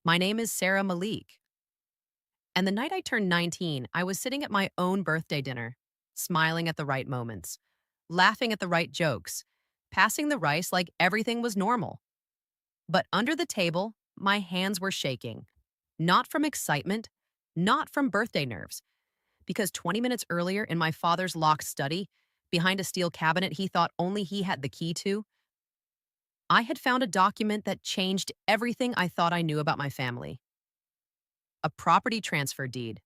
My name is Sara Malik. And the night I turned 19, I was sitting at my own birthday dinner, smiling at the right moments, laughing at the right jokes, passing the rice like everything was normal. But under the table, my hands were shaking. Not from excitement, not from birthday nerves, because 20 minutes earlier in my father's locked study, behind a steel cabinet he thought only he had the key to, I had found a document that changed everything I thought I knew about my family. A property transfer deed,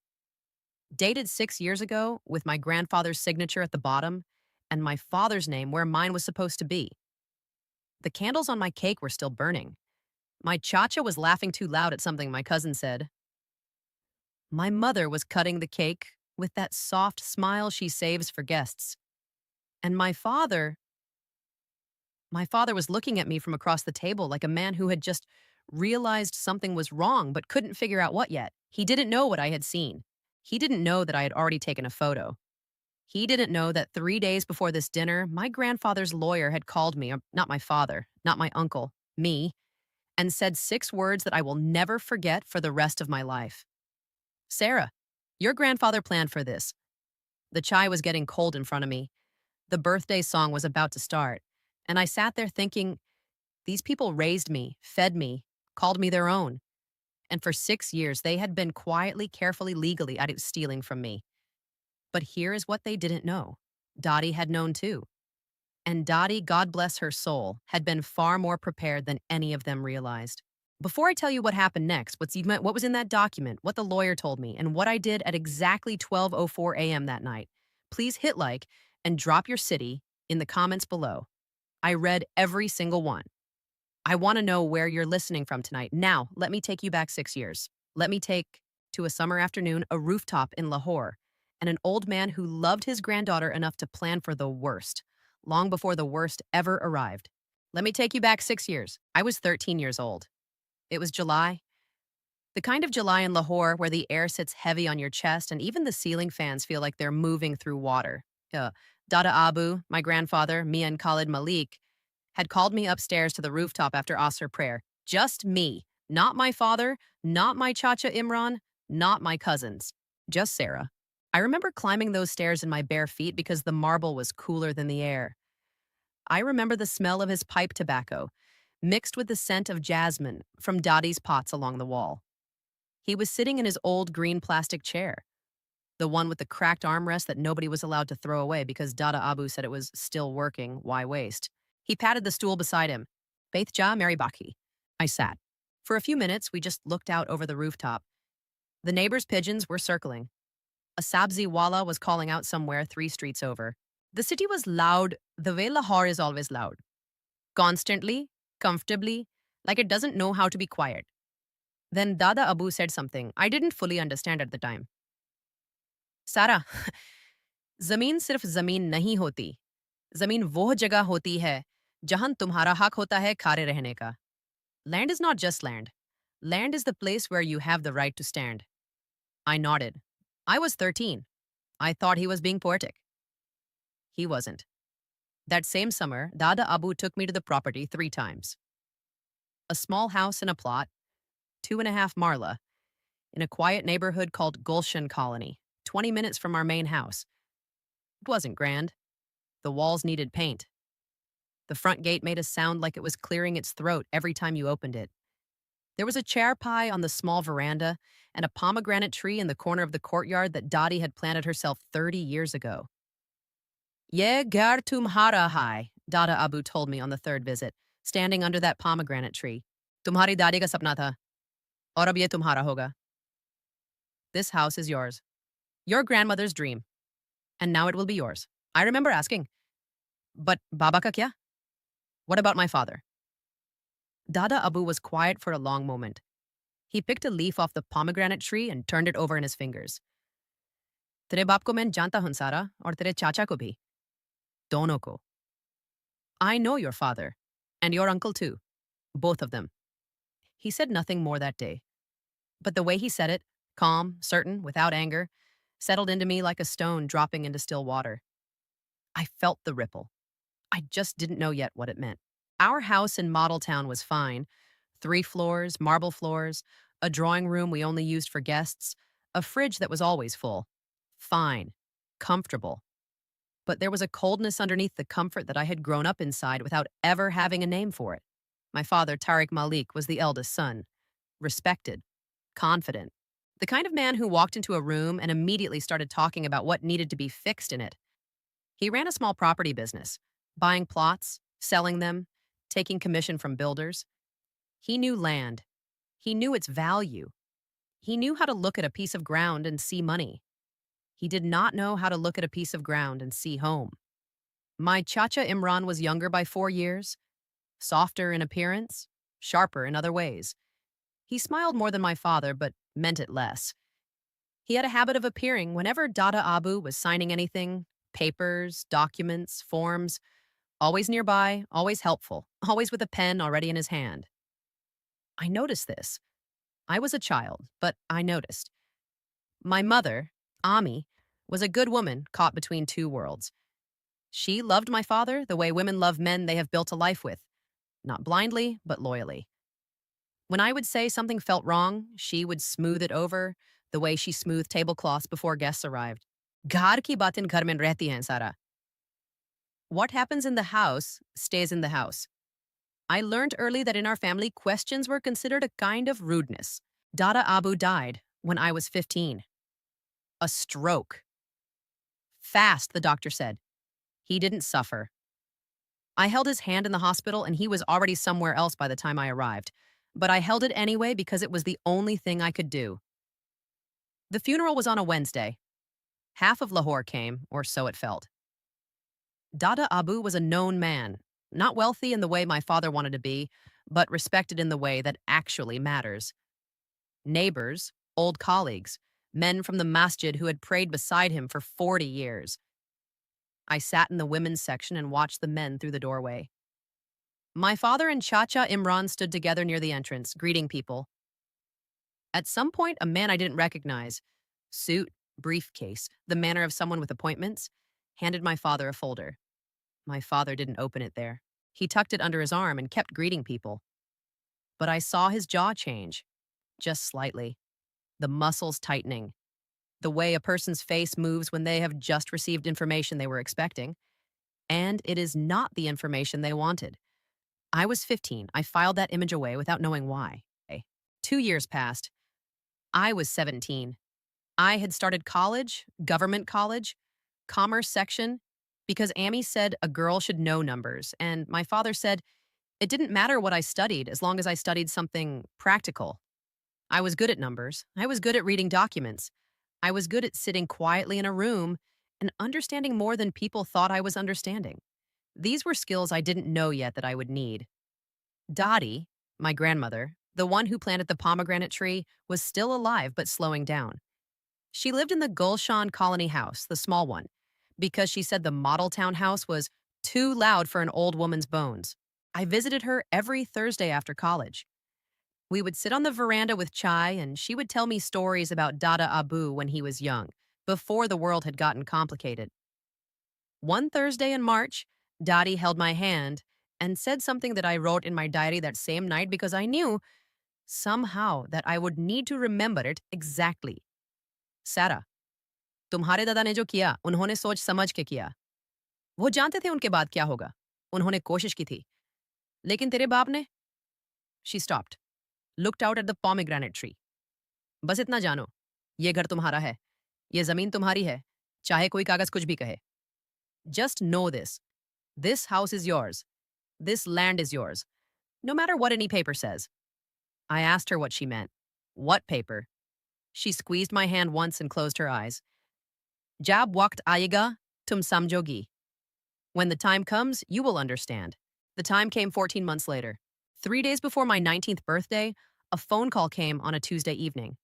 dated 6 years ago with my grandfather's signature at the bottom and my father's name where mine was supposed to be. The candles on my cake were still burning. My chacha was laughing too loud at something my cousin said. My mother was cutting the cake with that soft smile she saves for guests. And my father was looking at me from across the table like a man who had just realized something was wrong but couldn't figure out what yet. He didn't know what I had seen. He didn't know that I had already taken a photo. He didn't know that 3 days before this dinner, my grandfather's lawyer had called me, not my father, not my uncle, me, and said 6 words that I will never forget for the rest of my life. Sarah, your grandfather planned for this. The chai was getting cold in front of me. The birthday song was about to start. And I sat there thinking, these people raised me, fed me, called me their own. And for 6 years, they had been quietly, carefully, legally at it stealing from me. But here is what they didn't know. Dottie had known too. And Dottie, God bless her soul, had been far more prepared than any of them realized. Before I tell you what happened next, what was in that document, what the lawyer told me, and what I did at exactly 12:04 a.m. that night, please hit like and drop your city in the comments below. I read every single one. I want to know where you're listening from tonight. Now, let me take you back 6 years. Let me take to a summer afternoon, a rooftop in Lahore, and an old man who loved his granddaughter enough to plan for the worst, long before the worst ever arrived. Let me take you back 6 years. I was 13 years old. It was July, the kind of July in Lahore where the air sits heavy on your chest and even the ceiling fans feel like they're moving through water. Uh, Dada Abu, my grandfather, me and Khalid Malik, had called me upstairs to the rooftop after Asr prayer. Just me. Not my father, not my Chacha Imran, not my cousins. Just Sarah. I remember climbing those stairs in my bare feet because the marble was cooler than the air. I remember the smell of his pipe tobacco, mixed with the scent of jasmine from Dottie's pots along the wall. He was sitting in his old green plastic chair, the one with the cracked armrest that nobody was allowed to throw away because Dada Abu said it was still working, why waste? He patted the stool beside him. Faith Ja Mary Baki. I sat. For a few minutes, we just looked out over the rooftop. The neighbors' pigeons were circling. A sabzi wala was calling out somewhere 3 streets over. The city was loud the way Lahore is always loud. Constantly, comfortably, like it doesn't know how to be quiet. Then Dada Abu said something I didn't fully understand at the time. Sara, ज़मीन सिर्फ ज़मीन नहीं होती. ज़मीन वो जगह होती है जहां तुम्हारा हक होता है खारे रहने का. Land is not just land. Land is the place where you have the right to stand. I nodded. I was 13. I thought he was being poetic. He wasn't. That same summer, Dada Abu took me to the property 3 times. A small house in a plot, 2.5 marla, in a quiet neighborhood called Gulshan Colony, 20 minutes from our main house. It wasn't grand. The walls needed paint. The front gate made a sound like it was clearing its throat every time you opened it. There was a chair pie on the small veranda and a pomegranate tree in the corner of the courtyard that Dottie had planted herself 30 years ago. Ye gar tumhara hai, Dada Abu told me on the third visit, standing under that pomegranate tree. Tumhari dadi ka sapna tha, aur ab ye tumhara hoga. This house is yours. Your grandmother's dream. And now it will be yours. I remember asking, but Baba ka kya? What about my father? Dada Abu was quiet for a long moment. He picked a leaf off the pomegranate tree and turned it over in his fingers. तेरे बाप को मैं जानता हूं सारा और तेरे चाचा को भी. दोनों को. I know your father. And your uncle too. Both of them. He said nothing more that day. But the way he said it, calm, certain, without anger, settled into me like a stone dropping into still water. I felt the ripple. I just didn't know yet what it meant. Our house in Model Town was fine. 3 floors, marble floors, a drawing room we only used for guests, a fridge that was always full. Fine, comfortable. But there was a coldness underneath the comfort that I had grown up inside without ever having a name for it. My father, Tariq Malik, was the eldest son, respected, confident, the kind of man who walked into a room and immediately started talking about what needed to be fixed in it. He ran a small property business, buying plots, selling them, taking commission from builders. He knew land. He knew its value. He knew how to look at a piece of ground and see money. He did not know how to look at a piece of ground and see home. My Chacha Imran was younger by 4 years, softer in appearance, sharper in other ways. He smiled more than my father, but meant it less. He had a habit of appearing whenever Dada Abu was signing anything, papers, documents, forms, always nearby, always helpful, always with a pen already in his hand. I noticed this. I was a child, but I noticed. My mother, Ami, was a good woman caught between two worlds. She loved my father the way women love men they have built a life with, not blindly, but loyally. When I would say something felt wrong, she would smooth it over the way she smoothed tablecloths before guests arrived. Ghar ki baatein ghar mein rehti hain, Sara. What happens in the house stays in the house. I learned early that in our family, questions were considered a kind of rudeness. Dada Abu died when I was 15. A stroke. Fast, the doctor said. He didn't suffer. I held his hand in the hospital and he was already somewhere else by the time I arrived. But I held it anyway because it was the only thing I could do. The funeral was on a Wednesday. Half of Lahore came, or so it felt. Dada Abu was a known man, not wealthy in the way my father wanted to be, but respected in the way that actually matters. Neighbors, old colleagues, men from the masjid who had prayed beside him for 40 years. I sat in the women's section and watched the men through the doorway. My father and Chacha Imran stood together near the entrance, greeting people. At some point, a man I didn't recognize, suit, briefcase, the manner of someone with appointments, handed my father a folder. My father didn't open it there. He tucked it under his arm and kept greeting people. But I saw his jaw change, just slightly, the muscles tightening, the way a person's face moves when they have just received information they were expecting. And it is not the information they wanted. I was 15. I filed that image away without knowing why. 2 years passed. I was 17. I had started college, government college, commerce section, because Amy said a girl should know numbers, and my father said it didn't matter what I studied as long as I studied something practical. I was good at numbers. I was good at reading documents. I was good at sitting quietly in a room and understanding more than people thought I was understanding. These were skills I didn't know yet that I would need. Dottie, my grandmother, the one who planted the pomegranate tree, was still alive but slowing down. She lived in the Gulshan Colony House, the small one, because she said the model town house was too loud for an old woman's bones. I visited her every Thursday after college. We would sit on the veranda with chai, and she would tell me stories about Dada Abu when he was young, before the world had gotten complicated. One Thursday in March, Dottie held my hand and said something that I wrote in my diary that same night because I knew, somehow, that I would need to remember it exactly. Sara, तुम्हारे दादा ने जो किया, उन्होंने सोच समझ के किया. वो जानते थे उनके बाद क्या होगा. उन्होंने कोशिश की थी. लेकिन तेरे बाप ने? She stopped, looked out at the pomegranate tree. बस इतना जानो, ये घर तुम्हारा है. ये जमीन तुम्हारी है, चाहे कोई कागज कुछ भी कहे. Just know this. This house is yours. This land is yours. No matter what any paper says. I asked her what she meant. What paper? She squeezed my hand once and closed her eyes. Jab waqt aayega, tum samjogi. When the time comes, you will understand. The time came 14 months later. 3 days before my 19th birthday, a phone call came on a Tuesday evening.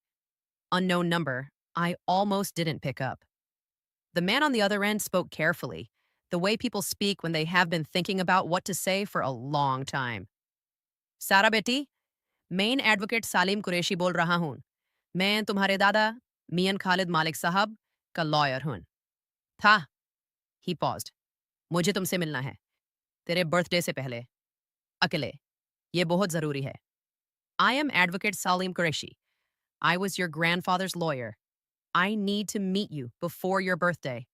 Unknown number. I almost didn't pick up. The man on the other end spoke carefully, the way people speak when they have been thinking about what to say for a long time. Sara beti, main advocate Salim Qureshi bol raha hoon. मैं तुम्हारे दादा मियां खालिद मालिक साहब का lawyer हूं. था. He paused. मुझे तुमसे मिलना है. तेरे बर्थडे से पहले. अकेले. ये बहुत जरूरी है. I am advocate Salim Qureshi. I was your grandfather's lawyer. I need to meet you before your birthday.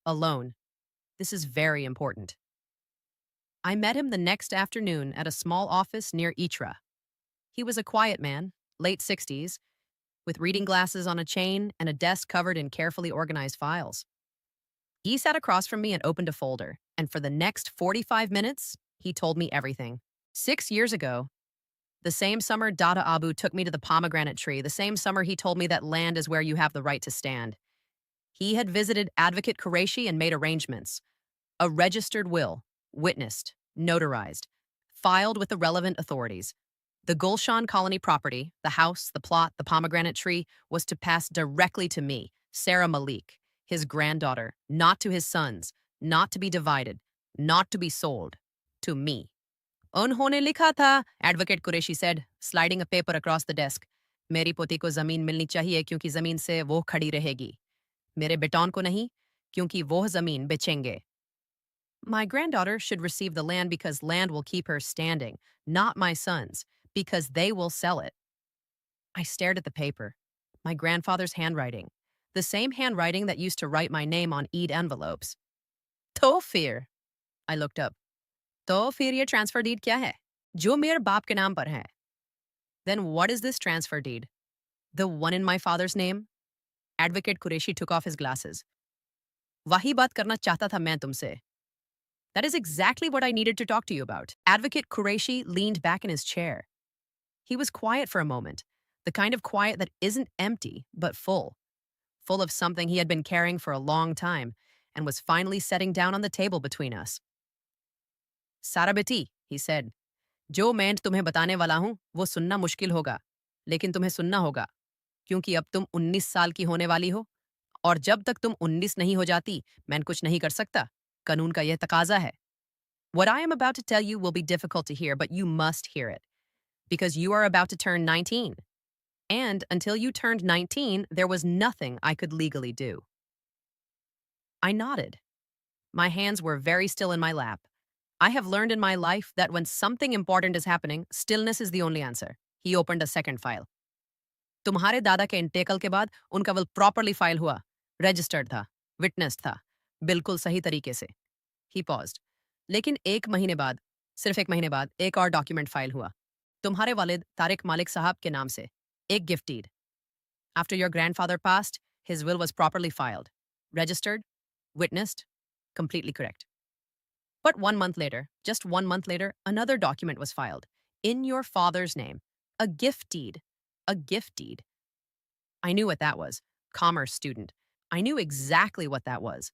Alone. This is very important. I met him the next afternoon at a small office near Itra. He was a quiet man, late 60s, with reading glasses on a chain and a desk covered in carefully organized files. He sat across from me and opened a folder, and for the next 45 minutes, he told me everything. 6 years ago, the same summer Dada Abu took me to the pomegranate tree, the same summer he told me that land is where you have the right to stand. He had visited Advocate Qureshi and made arrangements. A registered will, witnessed, notarized, filed with the relevant authorities. The Gulshan colony property, the house, the plot, the pomegranate tree, was to pass directly to me, Sara Malik, his granddaughter, not to his sons, not to be divided, not to be sold, to me. उन्होंने लिखा था, Advocate Qureshi said, sliding a paper across the desk. मेरी पोती को जमीन मिलनी चाहिए क्योंकि जमीन से वो खड़ी रहेगी. मेरे बेटौन को नहीं, क्योंकि वो जमीन बेचेंगे. My granddaughter should receive the land because land will keep her standing, not my sons, because they will sell it. I stared at the paper. My grandfather's handwriting. The same handwriting that used to write my name on Eid envelopes. तो फिर, I looked up. तो फिर ये transfer deed क्या है? जो मेरे बाप के नाम पर है. Then what is this transfer deed? The one in my father's name? Advocate Qureshi took off his glasses. वही बात करना चाहता था मैं तुमसे. That is exactly what I needed to talk to you about. Advocate Qureshi leaned back in his chair. He was quiet for a moment, the kind of quiet that isn't empty, but full. Full of something he had been carrying for a long time, and was finally setting down on the table between us. Sara beti, he said, जो मैं तुम्हें बताने वाला हूं, वो सुनना मुश्किल होगा, लेकिन तुम्हें सुनना होगा, क्योंकि अब तुम 19 साल की होने वाली हो, और जब तक तुम 19 नहीं हो जाती, मैं कुछ नहीं कर सकता. कानून का यह तकाजा है. What I am about to tell you will be difficult to hear, but you must hear it, because you are about to turn 19. And until you turned 19, there was nothing I could legally do. I nodded. My hands were very still in my lap. I have learned in my life that when something important is happening, stillness is the only answer. He opened a second file. तुम्हारे दादा के इंटेकल के बाद उनका will properly file हुआ, registered था, witness था, बिल्कुल सही तरीके से. He paused. लेकिन सिर्फ एक महीने बाद एक और डॉक्यूमेंट फाइल हुआ, तुम्हारे वालिद तारिक मालिक साहब के नाम से, एक gift deed. After your grandfather passed, his will was properly filed, registered, witnessed, completely correct. But 1 month later, just 1 month later, another document was filed, in your father's name, a gift deed, a gift deed. I knew what that was, commerce student. I knew exactly what that was.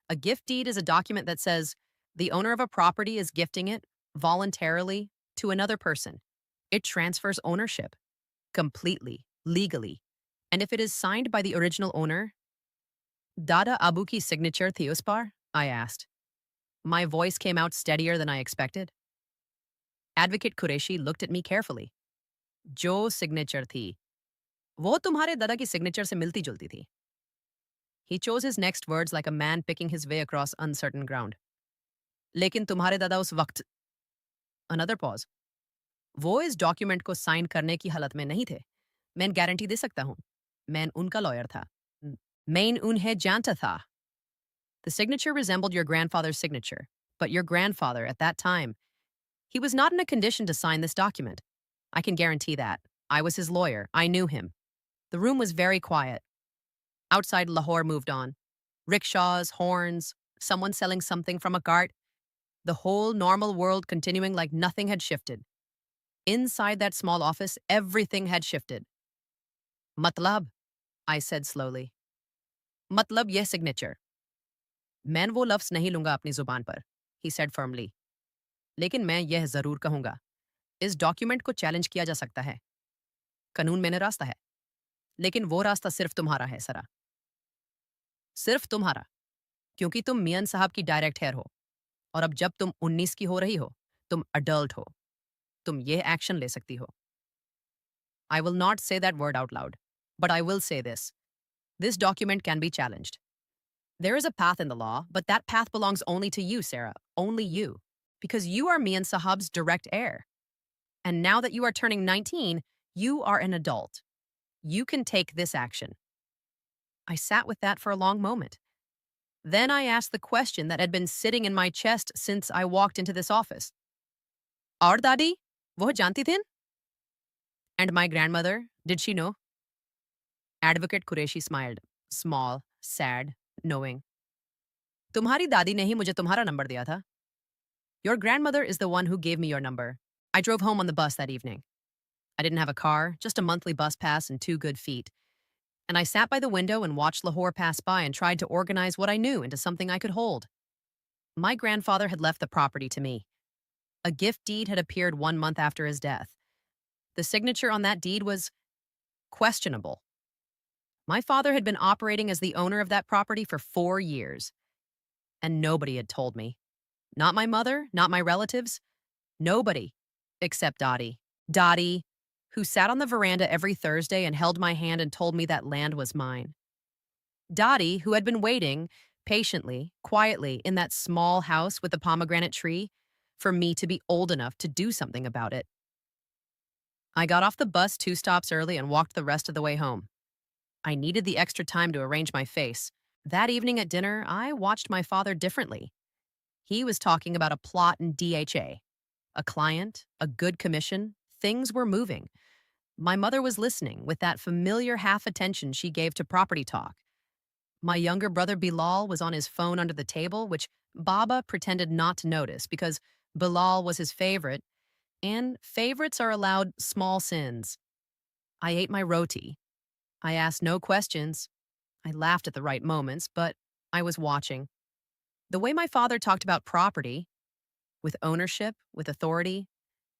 A gift deed is a document that says the owner of a property is gifting it voluntarily to another person. It transfers ownership completely, legally. And if it is signed by the original owner, Dada Abu ki signature thi us par? I asked. My voice came out steadier than I expected. Advocate Qureshi looked at me carefully. Jo signature thi. वो तुम्हारे दादा की signature से मिलती जुलती थी. He chose his next words like a man picking his way across uncertain ground. लेकिन तुम्हारे दादा उस वक्त. Another pause. वो इस डॉक्यूमेंट को साइन करने की हालत में नहीं थे. मैं गारंटी दे सकता हूं. मैं उनका लॉयर था. मैं उन्हें जानता था. The signature resembled your grandfather's signature, but your grandfather, at that time, he was not in a condition to sign this document. I can guarantee that. I was his lawyer. I knew him. The room was very quiet. Outside, Lahore moved on. Rickshaws, horns, someone selling something from a cart. The whole normal world continuing like nothing had shifted. Inside that small office, everything had shifted. Matlab, I said slowly. Matlab yeh signature. मैं वो लफ्ज़ नहीं लूंगा अपनी जुबान पर, he said firmly. लेकिन मैं यह जरूर कहूंगा, इस डॉक्यूमेंट को चैलेंज किया जा सकता है. कानून में रास्ता है, लेकिन वो रास्ता सिर्फ तुम्हारा है, सरा. सिर्फ तुम्हारा, क्योंकि तुम मियां साहब की डायरेक्ट हेयर हो, और अब जब तुम 19 की हो रही हो, तुम अडल्ट हो, तुम ये एक्शन ले सकती हो. I will not say that word out loud, but I will say this. This document can be challenged. There is a path in the law, but that path belongs only to you, Sarah, only you, because you are Mian Sahab's direct heir. And now that you are turning 19, you are an adult. You can take this action. I sat with that for a long moment. Then I asked the question that had been sitting in my chest since I walked into this office. और दादी, वो जानती थीं? And my grandmother, did she know? Advocate Qureshi smiled, small, sad, knowing. तुम्हारी दादी ने ही मुझे तुम्हारा नंबर दिया था. Your grandmother is the one who gave me your number. I drove home on the bus that evening. I didn't have a car, just a monthly bus pass and 2 good feet. And I sat by the window and watched Lahore pass by and tried to organize what I knew into something I could hold. My grandfather had left the property to me. A gift deed had appeared 1 month after his death. The signature on that deed was questionable. My father had been operating as the owner of that property for 4 years, and nobody had told me. Not my mother, not my relatives, nobody except Dottie. Dottie, who sat on the veranda every Thursday and held my hand and told me that land was mine. Dottie, who had been waiting patiently, quietly in that small house with the pomegranate tree for me to be old enough to do something about it. I got off the bus 2 stops early and walked the rest of the way home. I needed the extra time to arrange my face. That evening at dinner, I watched my father differently. He was talking about a plot in DHA. A client, a good commission, things were moving. My mother was listening with that familiar half attention she gave to property talk. My younger brother Bilal was on his phone under the table, which Baba pretended not to notice because Bilal was his favorite, and favorites are allowed small sins. I ate my roti. I asked no questions. I laughed at the right moments, but I was watching. The way my father talked about property, with ownership, with authority,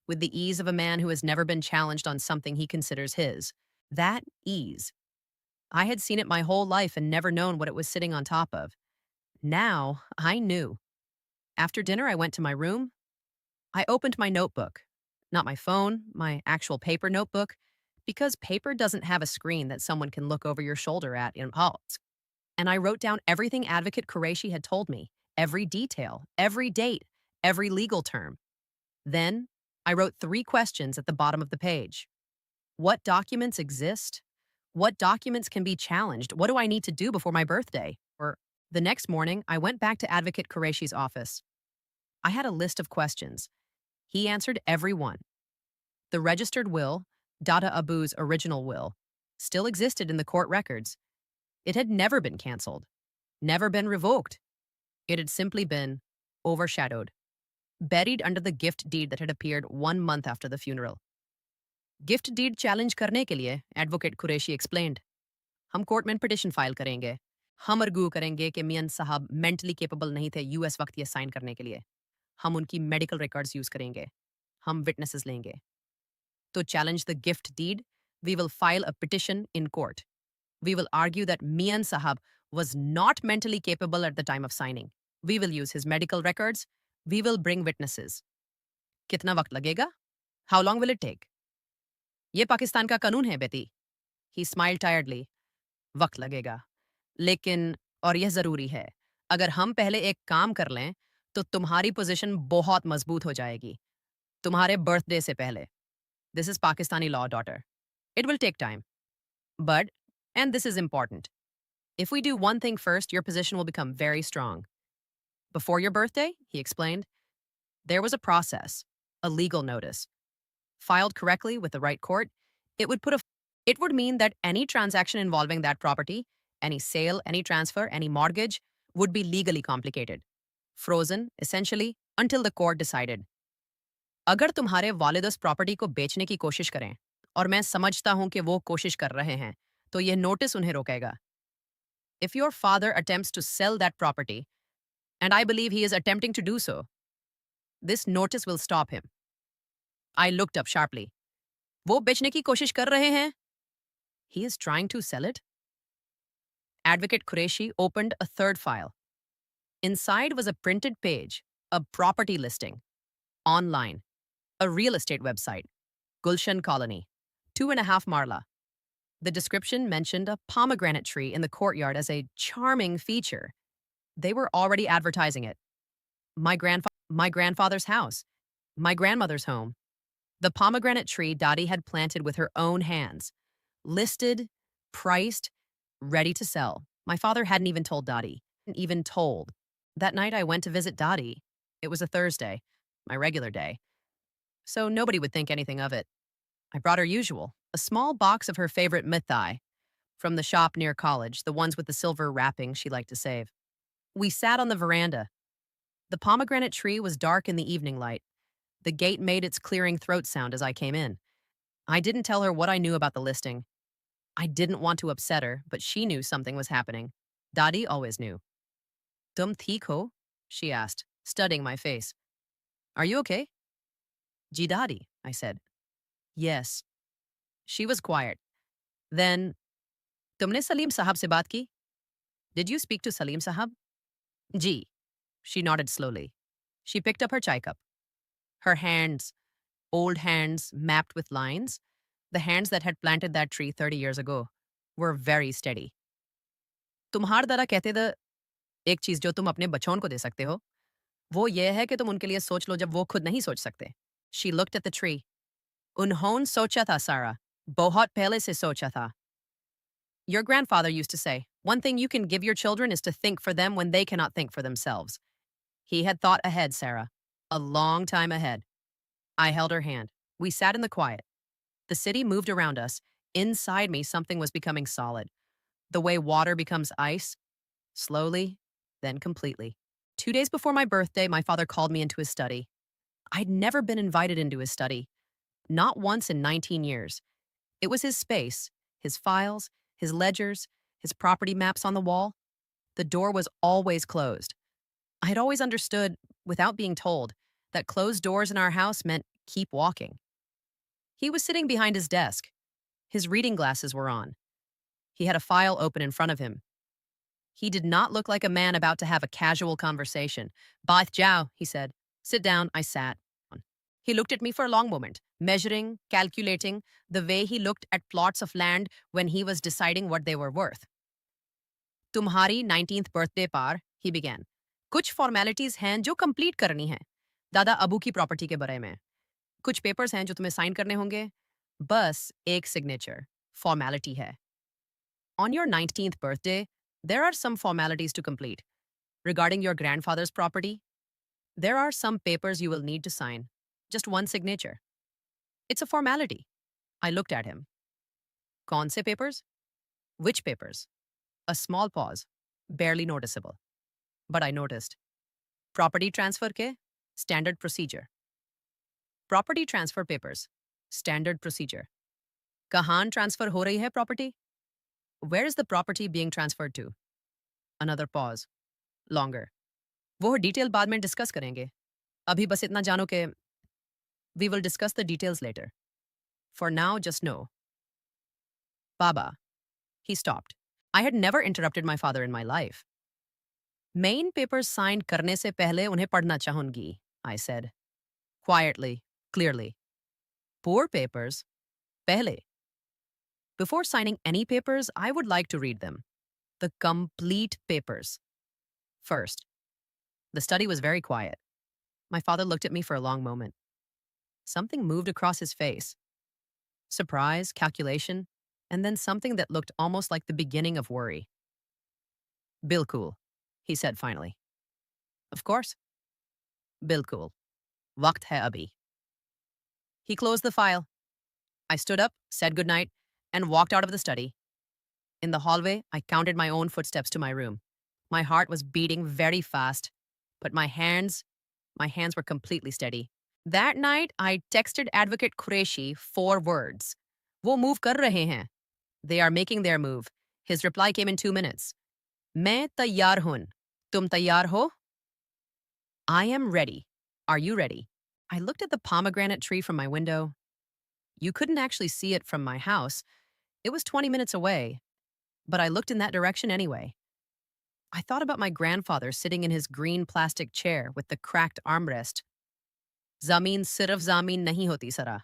with the ease of a man who has never been challenged on something he considers his. That ease. I had seen it my whole life and never known what it was sitting on top of. Now, I knew. After dinner, I went to my room. I opened my notebook. Not my phone, my actual paper notebook, because paper doesn't have a screen that someone can look over your shoulder at in pause. And I wrote down everything Advocate Qureshi had told me, every detail, every date, every legal term. Then, I wrote 3 questions at the bottom of the page. What documents exist? What documents can be challenged? What do I need to do before my birthday? Or the next morning, I went back to Advocate Qureshi's office. I had a list of questions. He answered every one. The registered will, Dada Abu's original will, still existed in the court records. It had never been canceled, never been revoked. It had simply been overshadowed, buried under the gift deed that had appeared 1 month after the funeral. Gift deed challenge करने के लिए, Advocate Qureshi explained. हम court में petition file करेंगे. हम अर्गू करेंगे कि मियां साहब मेंटली केपेबल नहीं थे यूएस वक्त ये साइन करने के लिए. हम उनकी मेडिकल रिकॉर्ड्स यूज करेंगे. हम विटनेसेस लेंगे. To challenge the gift deed, we will file a petition in court. We will argue that Mian Sahab was not mentally capable at the time of signing. We will use his medical records. We will bring witnesses. कितना वक्त लगेगा? How long will it take? ये पाकिस्तान का कानून है, बेटी. He smiled tiredly. वक्त लगेगा. लेकिन, और यह जरूरी है, अगर हम पहले एक काम कर लें, तो तुम्हारी पोजीशन बहुत मजबूत हो जाएगी. तुम्हारे बर्थडे से पहले. This is Pakistani law, daughter. It will take time. But, and this is important, if we do one thing first, your position will become very strong. Before your birthday, he explained, there was a process, a legal notice. Filed correctly with the right court, it would mean that any transaction involving that property, any sale, any transfer, any mortgage, would be legally complicated. Frozen, essentially, until the court decided. अगर तुम्हारे वालिद उस property को बेचने की कोशिश करें, और मैं समझता हूं कि वो कोशिश कर रहे हैं, तो यह नोटिस उन्हें रोकेगा. If your father attempts to sell that property, and I believe he is attempting to do so, this notice will stop him. I looked up sharply. वो बेचने की कोशिश कर रहे हैं? He is trying to sell it? Advocate Qureshi opened a third file. Inside was a printed page, a property listing, online, a real estate website, Gulshan Colony, 2.5 Marla. The description mentioned a pomegranate tree in the courtyard as a charming feature. They were already advertising it. My grandfather's house, my grandmother's home. The pomegranate tree Dottie had planted with her own hands, Listed, priced, ready to sell. My father hadn't even told Dottie. Hadn't even told. That night I went to visit Dottie. It was a Thursday, my regular day, so nobody would think anything of it. I brought her usual, a small box of her favorite mithai from the shop near college, the ones with the silver wrapping she liked to save. We sat on the veranda. The pomegranate tree was dark in the evening light. The gate made its clearing throat sound as I came in. I didn't tell her what I knew about the listing. I didn't want to upset her, but she knew something was happening. Dadi always knew. Tum theek ho? She asked, studying my face. Are you okay? Ji Dadi, I said. Yes. She was quiet. Then, Tumne Salim Sahab se baat ki? Did you speak to Salim Sahab? Ji. She nodded slowly. She picked up her chai cup. Her hands, old hands mapped with lines, the hands that had planted that tree 30 years ago, were very steady. तुम्हार दादा कहते थे एक चीज जो तुम अपने बच्चों को दे सकते हो वो ये है कि तुम उनके लिए सोच लो जब वो खुद नहीं सोच सकते. She looked at the tree. उन्होंने सोचा था सारा, बहुत पहले से सोचा था. Your grandfather used to say, one thing you can give your children is to think for them when they cannot think for themselves. He had thought ahead, Sarah. A long time ahead. I held her hand. We sat in the quiet. The city moved around us. Inside me, something was becoming solid. The way water becomes ice, slowly, then completely. 2 days before my birthday, my father called me into his study. I'd never been invited into his study. Not once in 19 years. It was his space, his files, his ledgers, his property maps on the wall. The door was always closed. I had always understood, without being told, that closed doors in our house meant keep walking. He was sitting behind his desk. His reading glasses were on. He had a file open in front of him. He did not look like a man about to have a casual conversation. Bath Jiao, he said. Sit down, I sat. He looked at me for a long moment, measuring, calculating, the way he looked at plots of land when he was deciding what they were worth. Tumhari 19th birthday par, he began. कुछ formalities हैं जो complete करनी हैं. दादा अबू की property के बारे में. कुछ papers हैं जो तुम्हें sign करने होंगे. बस एक signature. Formality है. On your 19th birthday, there are some formalities to complete. Regarding your grandfather's property, there are some papers you will need to sign. Just one signature. It's a formality. I looked at him. Kaun se papers? Which papers? A small pause, barely noticeable. But I noticed. Property transfer ke? Standard procedure. Property transfer papers. Standard procedure. Kahan transfer ho rahi hai property? Where is the property being transferred to? Another pause. Longer. वो detail बाद में discuss करेंगे. अभी बस इतना जानो कि we will discuss the details later. For now, just know. Baba. He stopped. I had never interrupted my father in my life. Main papers signed करने से पहले उन्हें पढ़ना चाहूंगी, I said. Quietly, clearly. Poor papers. Pehle. Before signing any papers, I would like to read them. The complete papers. First. The study was very quiet. My father looked at me for a long moment. Something moved across his face. Surprise, calculation, and then something that looked almost like the beginning of worry. Bilkul, he said finally. Of course. Bilkul. Waqt hai abhi. He closed the file. I stood up, said goodnight, and walked out of the study. In the hallway, I counted my own footsteps to my room. My heart was beating very fast, but my hands were completely steady. That night, I texted Advocate Qureshi 4 words. वो move कर रहे हैं. They are making their move. His reply came in 2 minutes. मैं तैयार हूँ. तुम तैयार हो? I am ready. Are you ready? I looked at the pomegranate tree from my window. You couldn't actually see it from my house. It was 20 minutes away, but I looked in that direction anyway. I thought about my grandfather sitting in his green plastic chair with the cracked armrest. ज़मीन सिर्फ ज़मीन नहीं होती सरा.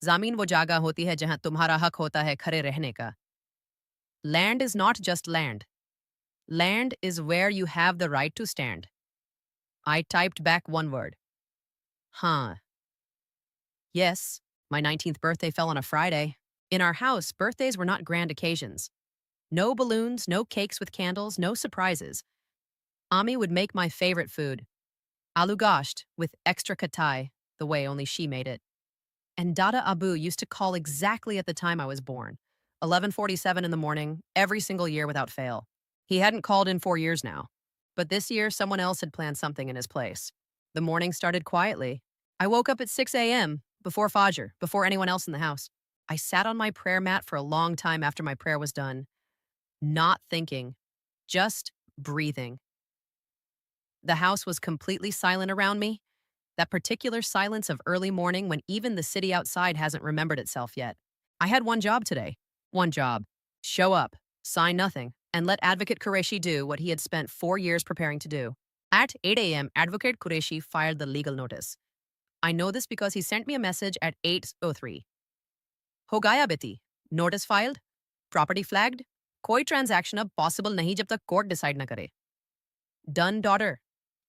ज़मीन वो जगह होती है जहां तुम्हारा हक होता है खड़े रहने का. Land is not just land. Land is where you have the right to stand. I typed back one word. Huh. Yes, my 19th birthday fell on a Friday. In our house, birthdays were not grand occasions. No balloons, no cakes with candles, no surprises. Ami would make my favorite food, aloo gosht with extra katay, the way only she made it. And Dada Abu used to call exactly at the time I was born, 11:47 in the morning, every single year without fail. He hadn't called in 4 years now, but this year someone else had planned something in his place. The morning started quietly. I woke up at 6 a.m., before Fajr, before anyone else in the house. I sat on my prayer mat for a long time after my prayer was done, not thinking, just breathing. The house was completely silent around me, that particular silence of early morning when even the city outside hasn't remembered itself yet. I had one job today. One job. Show up, sign nothing, and let Advocate Qureshi do what he had spent 4 years preparing to do. At 8 a.m., Advocate Qureshi filed the legal notice. I know this because he sent me a message at 8:03. हो गया बेटी, notice filed, property flagged, कोई transaction अब possible नहीं जब तक court decide न करे. Done, daughter.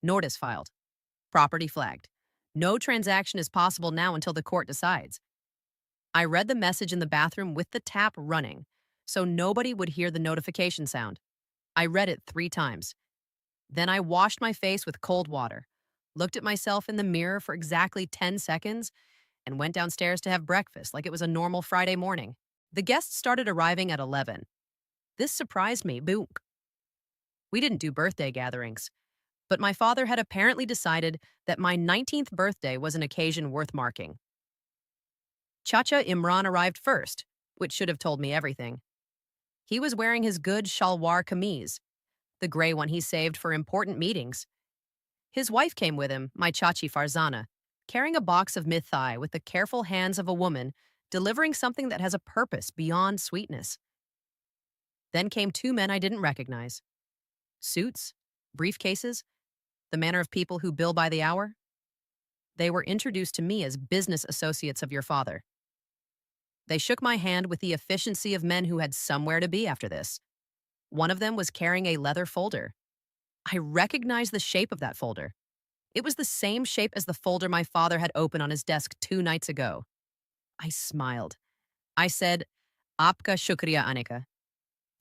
Notice filed. Property flagged. No transaction is possible now until the court decides. I read the message in the bathroom with the tap running, so nobody would hear the notification sound. I read it 3 times. Then I washed my face with cold water, looked at myself in the mirror for exactly 10 seconds, and went downstairs to have breakfast like it was a normal Friday morning. The guests started arriving at 11. This surprised me. Book. We didn't do birthday gatherings, but my father had apparently decided that my 19th birthday was an occasion worth marking. Chacha Imran arrived first, which should have told me everything. He was wearing his good shalwar kameez, the gray one he saved for important meetings. His wife came with him, my chachi Farzana, carrying a box of mithai with the careful hands of a woman delivering something that has a purpose beyond sweetness. Then came 2 men I didn't recognize. Suits, briefcases, the manner of people who bill by the hour. They were introduced to me as business associates of your father. They shook my hand with the efficiency of men who had somewhere to be after this. One of them was carrying a leather folder. I recognized the shape of that folder. It was the same shape as the folder my father had opened on his desk 2 nights ago. I smiled. I said, Aapka shukriya, Anika.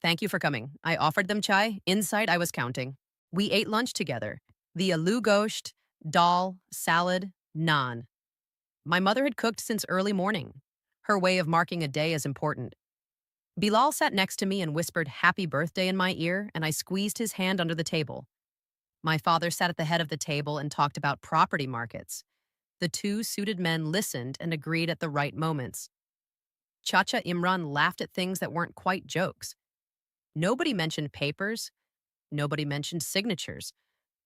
Thank you for coming. I offered them chai. Inside, I was counting. We ate lunch together. The aloo gosht, dal, salad, naan. My mother had cooked since early morning. Her way of marking a day is important. Bilal sat next to me and whispered happy birthday in my ear, and I squeezed his hand under the table. My father sat at the head of the table and talked about property markets. The 2 suited men listened and agreed at the right moments. Chacha Imran laughed at things that weren't quite jokes. Nobody mentioned papers. Nobody mentioned signatures.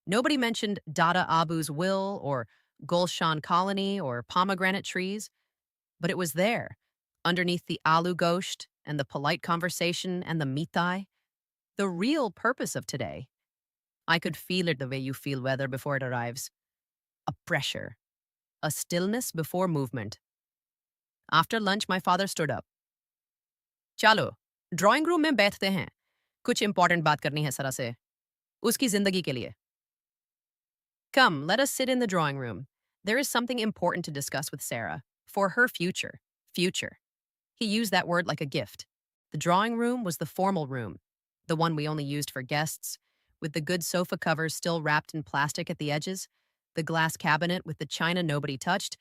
Nobody mentioned Dada Abu's will or Gulshan Colony or pomegranate trees. But it was there, underneath the aloo gosht and the polite conversation and the mitai, the real purpose of today. I could feel it the way you feel weather before it arrives. A pressure, a stillness before movement. After lunch, my father stood up. Chalo, drawing room में बैठते हैं. कुछ important बात करनी है सरा से. उसकी जिंदगी के लिए. Come, let us sit in the drawing room. There is something important to discuss with Sarah. For her future. Future. He used that word like a gift. The drawing room was the formal room, the one we only used for guests, with the good sofa covers still wrapped in plastic at the edges, the glass cabinet with the china nobody touched,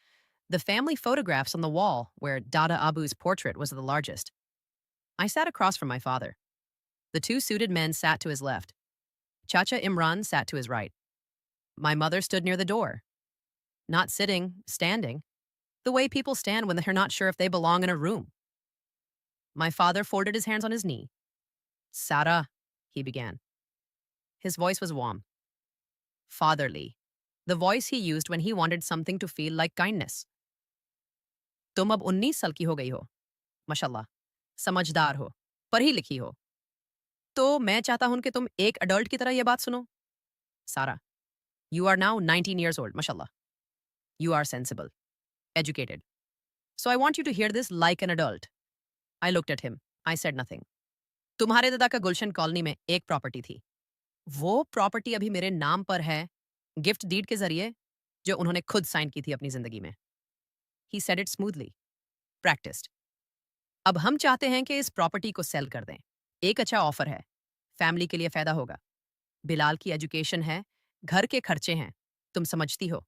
the family photographs on the wall where Dada Abu's portrait was the largest. I sat across from my father. The 2 suited men sat to his left. Chacha Imran sat to his right. My mother stood near the door. Not sitting, standing. The way people stand when they're not sure if they belong in a room. My father folded his hands on his knee. Sara, he began. His voice was warm, fatherly, the voice he used when he wanted something to feel like kindness. तुम अब 19 साल की हो गई हो, माशाल्लाह, समझदार हो, पढ़ी लिखी हो. तो मैं चाहता हूं कि तुम एक अडल्ट की तरह ये बात सुनो. Sara, you are now 19 years old, mashallah. You are sensible, educated. So I want you to hear this like an adult. I looked at him. I said nothing. तुम्हारे दादा का गुलशन कॉलोनी में एक प्रॉपर्टी थी. वो प्रॉपर्टी अभी मेरे नाम पर है, गिफ्ट डीड के जरिए, जो उन्होंने खुद साइन की थी अपनी जिंदगी में. He said it smoothly, practiced. अब हम चाहते हैं कि इस प्रॉपर्टी को सेल कर दें। एक अच्छा ऑफर है, फैमिली के लिए फायदा होगा। बिलाल की एजुकेशन है, घर के खर्चे हैं, तुम समझती हो।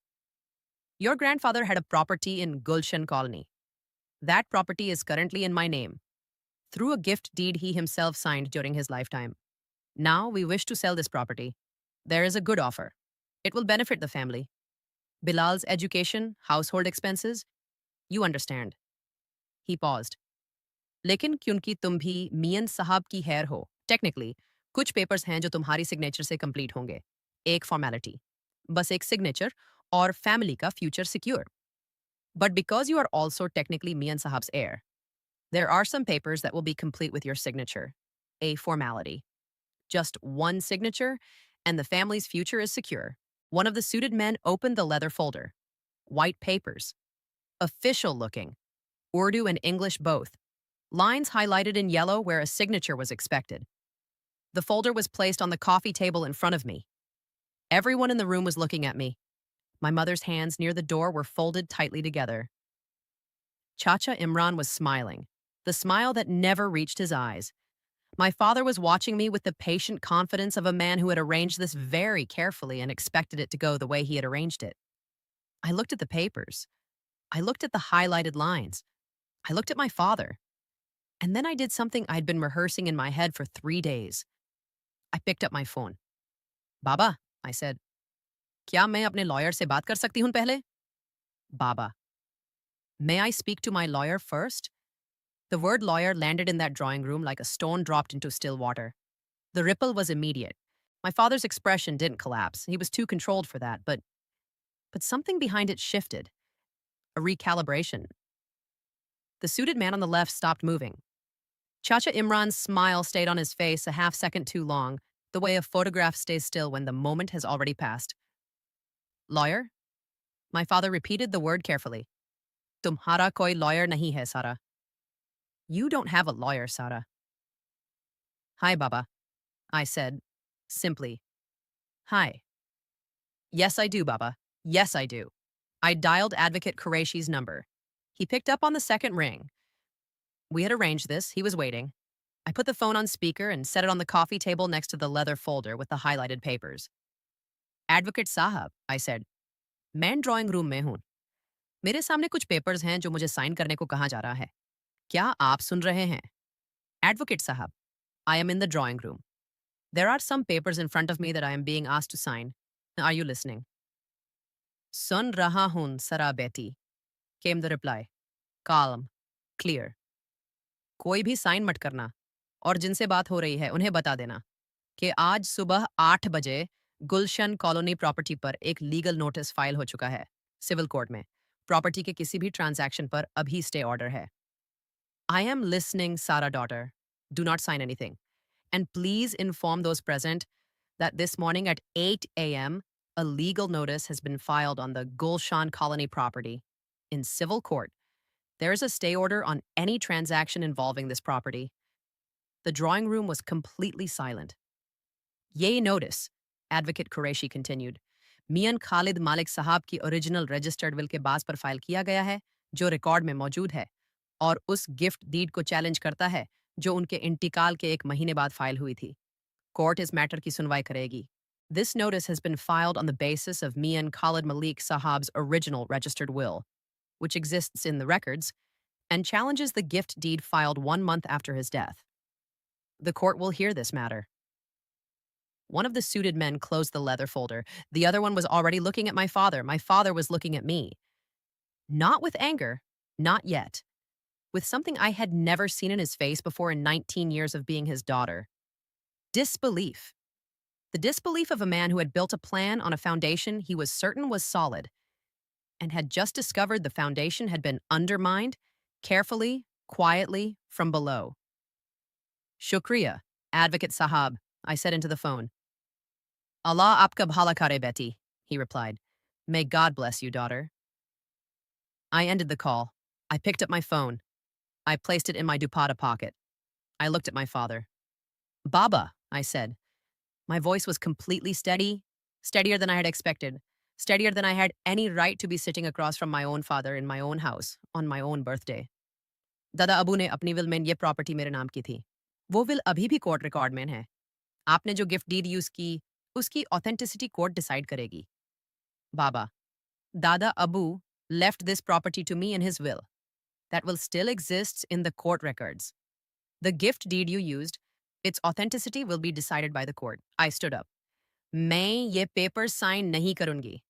Your grandfather had a property in Gulshan Colony. That property is currently in my name, through a gift deed he himself signed during his lifetime. Now we wish to sell this property. There is a good offer. It will benefit the family. Bilal's education, household expenses, you understand. He paused. लेकिन क्योंकि तुम भी मियन साहब की hair हो, technically कुछ papers हैं जो तुम्हारी सिग्नेचर से कंप्लीट होंगे। एक फॉर्मेलिटी, बस एक सिग्नेचर और फैमिली का future secure. But because you are also technically मियन साहब्स here, there are some papers that will be complete with your signature. A formality. Just one signature, and the family's future is secure. One of the suited men opened the leather folder. White papers. Official looking. Urdu and English both. Lines highlighted in yellow where a signature was expected. The folder was placed on the coffee table in front of me. Everyone in the room was looking at me. My mother's hands near the door were folded tightly together. Chacha Imran was smiling, the smile that never reached his eyes. My father was watching me with the patient confidence of a man who had arranged this very carefully and expected it to go the way he had arranged it. I looked at the papers. I looked at the highlighted lines. I looked at my father. And then I did something I'd been rehearsing in my head for 3 days. I picked up my phone. Baba, I said, क्या मैं अपने lawyer से बात कर सकती हूँ पहले? Baba, may I speak to my lawyer first? The word lawyer landed in that drawing room like a stone dropped into still water. The ripple was immediate. My father's expression didn't collapse. He was too controlled for that, but something behind it shifted. A recalibration. The suited man on the left stopped moving. Chacha Imran's smile stayed on his face a half second too long, the way a photograph stays still when the moment has already passed. Lawyer? My father repeated the word carefully. Tumhara koi lawyer nahi hai, Sara. You don't have a lawyer, Sara. Hi, Baba, I said, simply. Hi. Yes, I do, Baba. Yes, I do. I dialed Advocate Qureshi's number. He picked up on the second ring. We had arranged this. He was waiting. I put the phone on speaker and set it on the coffee table next to the leather folder with the highlighted papers. Advocate Sahab, I said, मैं drawing room में हूँ। मेरे सामने कुछ papers हैं जो मुझे sign करने को कहा जा रहा है। क्या आप सुन रहे हैं? Advocate Sahab, I am in the drawing room. There are some papers in front of me that I am being asked to sign. Are you listening? सुन रहा हूँ, Sara Betty, came the reply. Calm, clear. कोई भी sign मत करना और जिनसे बात हो रही है उन्हें बता देना कि आज सुबह 8 बजे गुलशन कॉलोनी प्रॉपर्टी पर एक लीगल नोटिस फाइल हो चुका है सिविल कोर्ट में। प्रॉपर्टी के किसी भी ट्रांजैक्शन पर अभी स्टे ऑर्डर है। आई एम लिसनिंग सारा daughter, do not sign anything and please inform those present that this morning at 8 a.m., a legal notice has been filed on the Gulshan Colony property. In civil court, there is a stay order on any transaction involving this property. The drawing room was completely silent. Ye notice, Advocate Qureshi continued, मियां खालिद मालिक साहब की original registered will के बाज पर file किया गया है, जो रिकॉर्ड में मौजूद है, और उस गिफ्ट डीड को चैलेंज करता है, जो उनके इंतकाल के 1 महीने बाद फाइल हुई थी। कोर्ट इस मैटर की सुनवाई करेगी। This notice has been filed on the basis of Mian Khalid Malik Sahab's original registered will, which exists in the records, and challenges the gift deed filed 1 month after his death. The court will hear this matter. One of the suited men closed the leather folder. The other one was already looking at my father. My father was looking at me. Not with anger, not yet. With something I had never seen in his face before in 19 years of being his daughter. Disbelief. The disbelief of a man who had built a plan on a foundation he was certain was solid, and had just discovered the foundation had been undermined, carefully, quietly, from below. Shukriya, Advocate Sahab, I said into the phone. Allah apka bhala kare beti, he replied. May God bless you, daughter. I ended the call. I picked up my phone. I placed it in my dupatta pocket. I looked at my father. Baba, I said. My voice was completely steady, steadier than I had expected, steadier than I had any right to be sitting across from my own father in my own house on my own birthday. दादा अबू ने अपनी will में ये property मेरे नाम की थी। वो विल अभी भी कोर्ट रिकॉर्ड में है। आपने जो गिफ्ट डीड यूज की, उसकी ऑथेंटिसिटी कोर्ट डिसाइड करेगी। बाबा, Dada Abu left this property to me in his will. That will still exist in the court records. The gift deed you used, its authenticity will be decided by the court. I stood up. मैं ये papers sign नहीं करूंगी.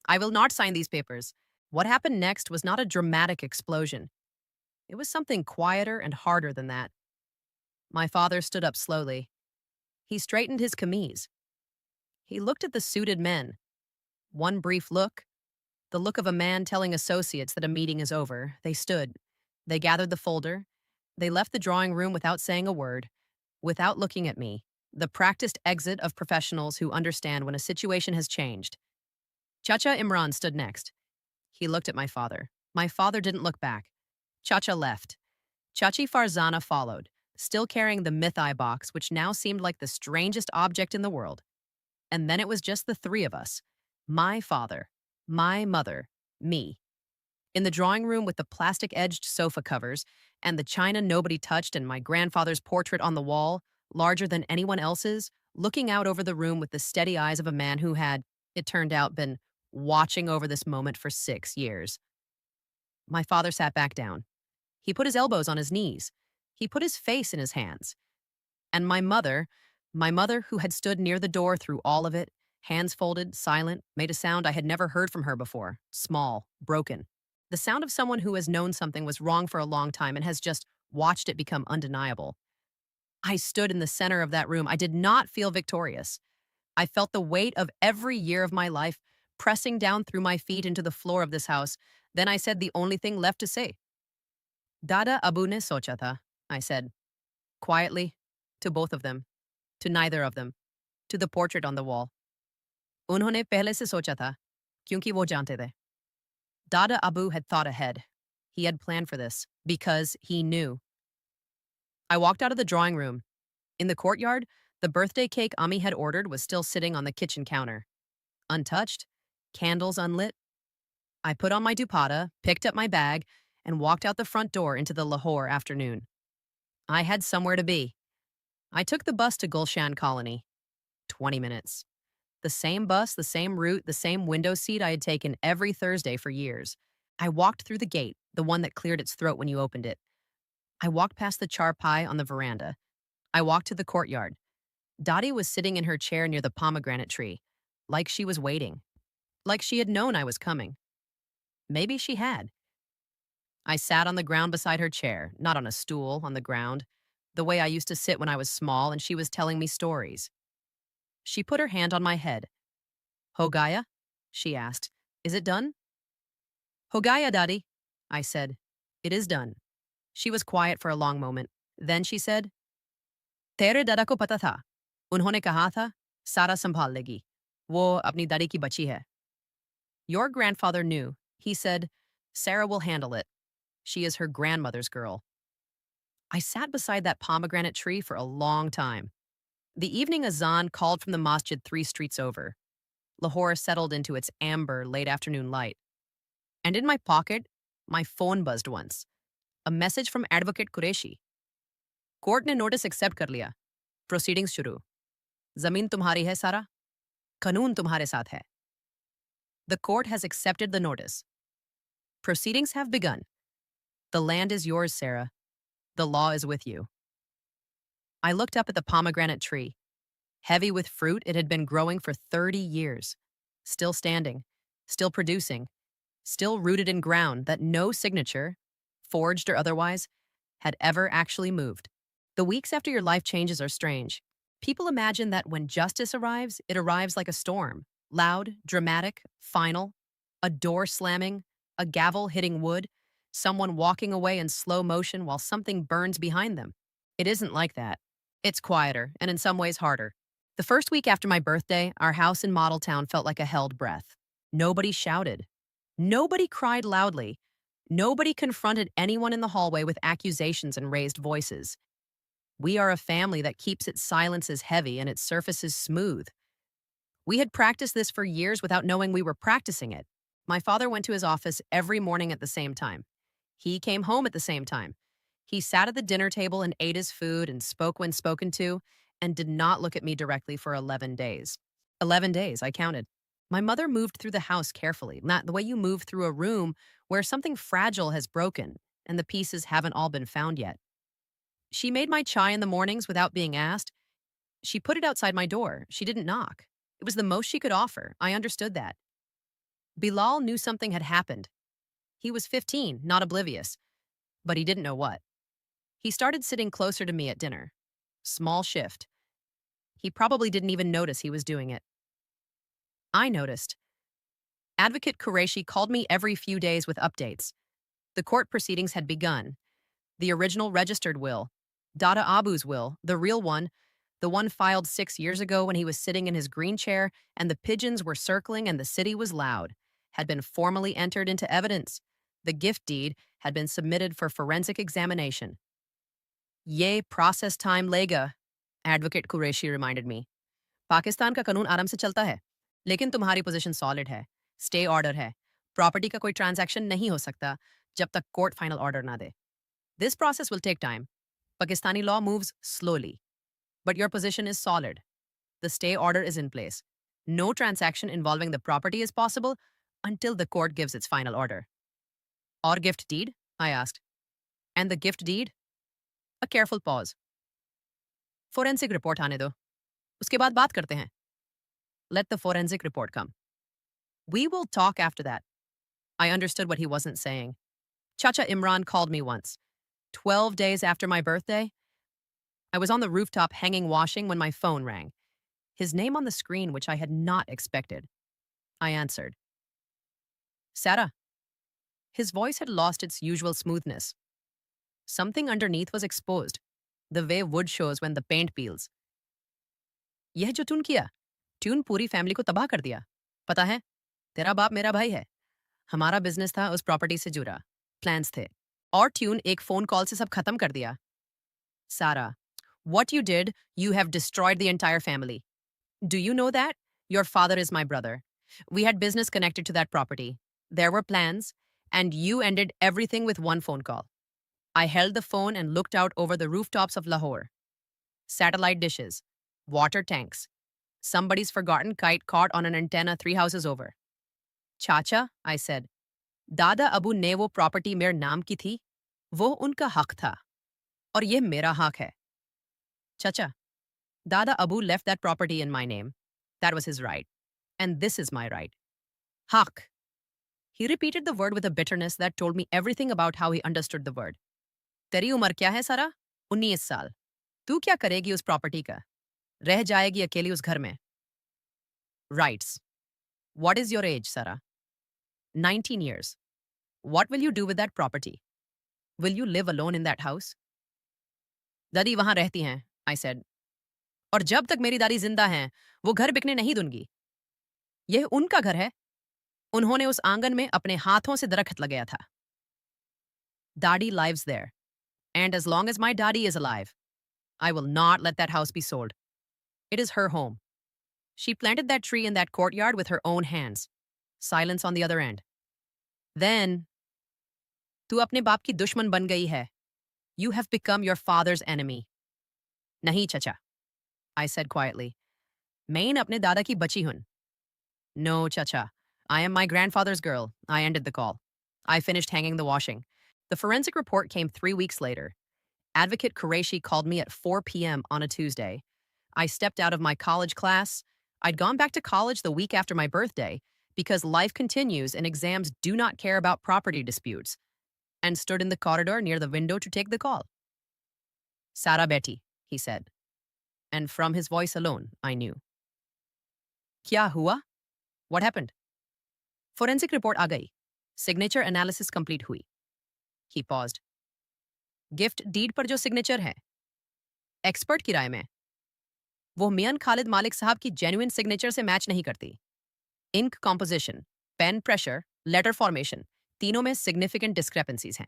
I will not sign these papers. What happened next was not a dramatic explosion. It was something quieter and harder than that. My father stood up slowly. He straightened his camise. He looked at the suited men. One brief look, the look of a man telling associates that a meeting is over. They stood. They gathered the folder. They left the drawing room without saying a word, without looking at me. The practiced exit of professionals who understand when a situation has changed. Chacha Imran stood next. He looked at my father. My father didn't look back. Chacha left. Chachi Farzana followed, still carrying the myth-eye box, which now seemed like the strangest object in the world. And then it was just the three of us. My father, my mother, me. In the drawing room with the plastic-edged sofa covers and the china nobody touched and my grandfather's portrait on the wall, larger than anyone else's, looking out over the room with the steady eyes of a man who had, it turned out, been watching over this moment for 6 years. My father sat back down. He put his elbows on his knees. He put his face in his hands. And my mother who had stood near the door through all of it, hands folded, silent, made a sound I had never heard from her before, small, broken. The sound of someone who has known something was wrong for a long time and has just watched it become undeniable. I stood in the center of that room. I did not feel victorious. I felt the weight of every year of my life pressing down through my feet into the floor of this house. Then I said the only thing left to say. Dada Abu ne socha tha, I said, quietly, to both of them, to neither of them, to the portrait on the wall. उन्होंने पहले से सोचा था, क्योंकि वो जानते थे. Dada Abu had thought ahead. He had planned for this, because he knew. I walked out of the drawing room. In the courtyard, the birthday cake Ami had ordered was still sitting on the kitchen counter. Untouched, candles unlit. I put on my dupatta, picked up my bag, and walked out the front door into the Lahore afternoon. I had somewhere to be. I took the bus to Gulshan Colony. 20 minutes. The same bus, the same route, the same window seat I had taken every Thursday for years. I walked through the gate, the one that cleared its throat when you opened it. I walked past the char pie on the veranda. I walked to the courtyard. Dottie was sitting in her chair near the pomegranate tree, like she was waiting, like she had known I was coming. Maybe she had. I sat on the ground beside her chair, not on a stool, on the ground, the way I used to sit when I was small and she was telling me stories. She put her hand on my head. Hogaya? She asked. Is it done? Hogaya, Daddy, I said. It is done. She was quiet for a long moment. Then she said, तेरे दादा को पता था. उन्होंने कहा था, सारा संभाल लेगी. वो अपनी दादी की बच्ची है. Your grandfather knew. He said, Sarah will handle it. She is her grandmother's girl. I sat beside that pomegranate tree for a long time. The evening azan called from the masjid 3 streets over. Lahore settled into its amber late afternoon light. And in my pocket, my phone buzzed once. A message from Advocate Qureshi. Court ने notice accept कर लिया. Proceedings शुरू. ज़मीन तुम्हारी है सारा. कानून तुम्हारे साथ है. The court has accepted the notice. Proceedings have begun. The land is yours, Sarah. The law is with you. I looked up at the pomegranate tree. Heavy with fruit, it had been growing for 30 years. Still standing, still producing, still rooted in ground that no signature, forged or otherwise, had ever actually moved. The weeks after your life changes are strange. People imagine that when justice arrives, it arrives like a storm. Loud, dramatic, final. A door slamming, a gavel hitting wood, someone walking away in slow motion while something burns behind them. It isn't like that. It's quieter, and in some ways harder. The first week after my birthday, our house in Model Town felt like a held breath. Nobody shouted. Nobody cried loudly. Nobody confronted anyone in the hallway with accusations and raised voices. We are a family that keeps its silences heavy and its surfaces smooth. We had practiced this for years without knowing we were practicing it. My father went to his office every morning at the same time. He came home at the same time. He sat at the dinner table and ate his food and spoke when spoken to, and did not look at me directly for 11 days. 11 days, I counted. My mother moved through the house carefully, not the way you move through a room where something fragile has broken and the pieces haven't all been found yet. She made my chai in the mornings without being asked. She put it outside my door. She didn't knock. It was the most she could offer. I understood that. Bilal knew something had happened. He was 15, not oblivious, but he didn't know what. He started sitting closer to me at dinner. Small shift. He probably didn't even notice he was doing it. I noticed. Advocate Qureshi called me every few days with updates. The court proceedings had begun. The original registered will, Dada Abu's will, the real one, the one filed 6 years ago when he was sitting in his green chair and the pigeons were circling and the city was loud, had been formally entered into evidence. The gift deed had been submitted for forensic examination. Ye process time lega, Advocate Qureshi reminded me. Pakistan का कानून आराम से चलता है, लेकिन तुम्हारी position solid है, stay order है, प्रॉपर्टी का कोई ट्रांजैक्शन नहीं हो सकता जब तक कोर्ट फाइनल ऑर्डर ना दे. This process will take time. Pakistani law moves slowly, but your position is solid. The stay order is in place. No transaction involving the property is possible until the court gives its final order. Or gift deed? I asked. And the gift deed? A careful pause. Forensic report आने दो. उसके बाद बात करते हैं. Let the forensic report come. We will talk after that. I understood what he wasn't saying. Chacha Imran called me once. 12 days after my birthday, I was on the rooftop hanging washing when my phone rang. His name on the screen, which I had not expected. I answered. Sara. His voice had lost its usual smoothness. Something underneath was exposed, the way wood shows when the paint peels. यह जो tune किया, tune पूरी family को तबाह कर दिया. पता है, तेरा बाप मेरा भाई है. हमारा बिजनेस था उस प्रॉपर्टी से जुड़ा. प्लान्स थे. और ट्यून एक फोन कॉल से सब खत्म कर दिया. Sara, what you did, you have destroyed the entire family. Do you know that? Your father is my brother. We had business connected to that property. There were plans, and you ended everything with one phone call. I held the phone and looked out over the rooftops of Lahore. Satellite dishes, water tanks, somebody's forgotten kite caught on an antenna 3 houses over. Chacha, I said, Dada Abu ने वो property मेरे नाम की थी, वो उनका हक था, और ये मेरा हक है. Chacha, Dada Abu left that property in my name. That was his right. And this is my right. Hak. He repeated the word with a bitterness that told me everything about how he understood the word. तेरी उम्र क्या है, सारा? 19 साल. तू क्या करेगी उस प्रॉपर्टी का? रह जाएगी अकेली उस घर में. Rights. What is your age, Sara? 19 years. What will you do with that property? Will you live alone in that house? दादी वहां रहती हैं, I said. और जब तक मेरी दादी जिंदा हैं, वो घर बिकने नहीं दूंगी. यह उनका घर है. उन्होंने उस आंगन में अपने हाथों से दरख्त लगाया था. Daddy lives there. And as long as my daddy is alive, I will not let that house be sold. It is her home. She planted that tree in that courtyard with her own hands. Silence on the other end. Then, तू अपने बाप की दुश्मन बन गई है. You have become your father's enemy. नहीं, chacha, I said quietly. मैं इन अपने दादा की बची हूं. No, chacha. I am my grandfather's girl. I ended the call. I finished hanging the washing. The forensic report came 3 weeks later. Advocate Qureshi called me at 4 p.m. on a Tuesday. I stepped out of my college class. I'd gone back to college the week after my birthday because life continues and exams do not care about property disputes, and stood in the corridor near the window to take the call. Sara Betty, he said. And from his voice alone, I knew. Kya hua? What happened? Forensic report aa gayi. Signature analysis complete hui. He paused. Gift deed पर जो signature है, expert की राय में, वो मियां खालिद मालिक साहब की genuine signature से match नहीं करती. Ink composition, pen pressure, letter formation, तीनों में significant discrepancies हैं.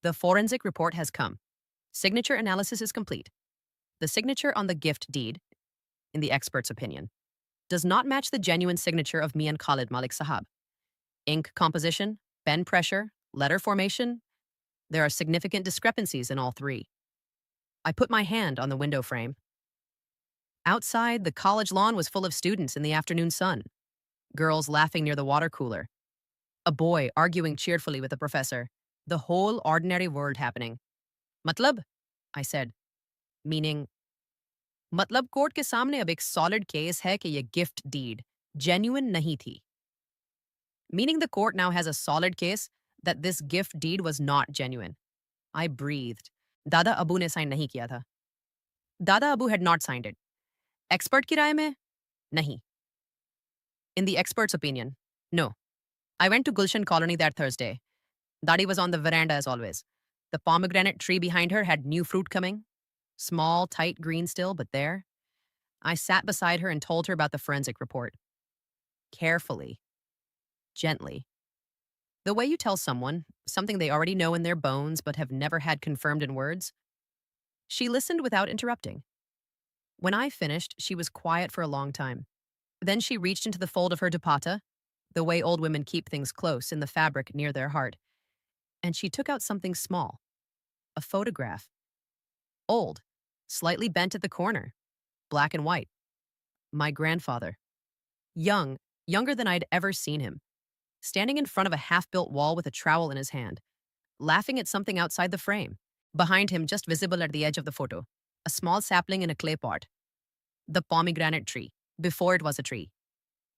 The forensic report has come. Signature analysis is complete. The signature on the gift deed, in the expert's opinion, does not match the genuine signature of Mian Khalid Malik Sahab. Ink composition, pen pressure, letter formation, There are significant discrepancies in all three. I put my hand on the window frame. Outside, the college lawn was full of students in the afternoon sun, girls laughing near the water cooler, a boy arguing cheerfully with a professor, the whole ordinary world happening. Matlab? I said, meaning, मतलब court के सामने अब एक solid case है कि ये gift deed genuine नहीं थी. Meaning the court now has a solid case that this gift deed was not genuine. I breathed. Dada Abu ने साइन नहीं किया था. Dada Abu had not signed it. Expert की राय में? नहीं. In the expert's opinion, no. I went to Gulshan Colony that Thursday. Dadi was on the veranda as always. The pomegranate tree behind her had new fruit coming. Small, tight, green still, but there. I sat beside her and told her about the forensic report. Carefully. Gently. The way you tell someone something they already know in their bones but have never had confirmed in words. She listened without interrupting. When I finished, she was quiet for a long time. Then she reached into the fold of her dupatta, the way old women keep things close in the fabric near their heart, and she took out something small. A photograph. Old, slightly bent at the corner, black and white. My grandfather. Young, younger than I'd ever seen him, standing in front of a half-built wall with a trowel in his hand, laughing at something outside the frame. Behind him, just visible at the edge of the photo, a small sapling in a clay pot. The pomegranate tree, before it was a tree.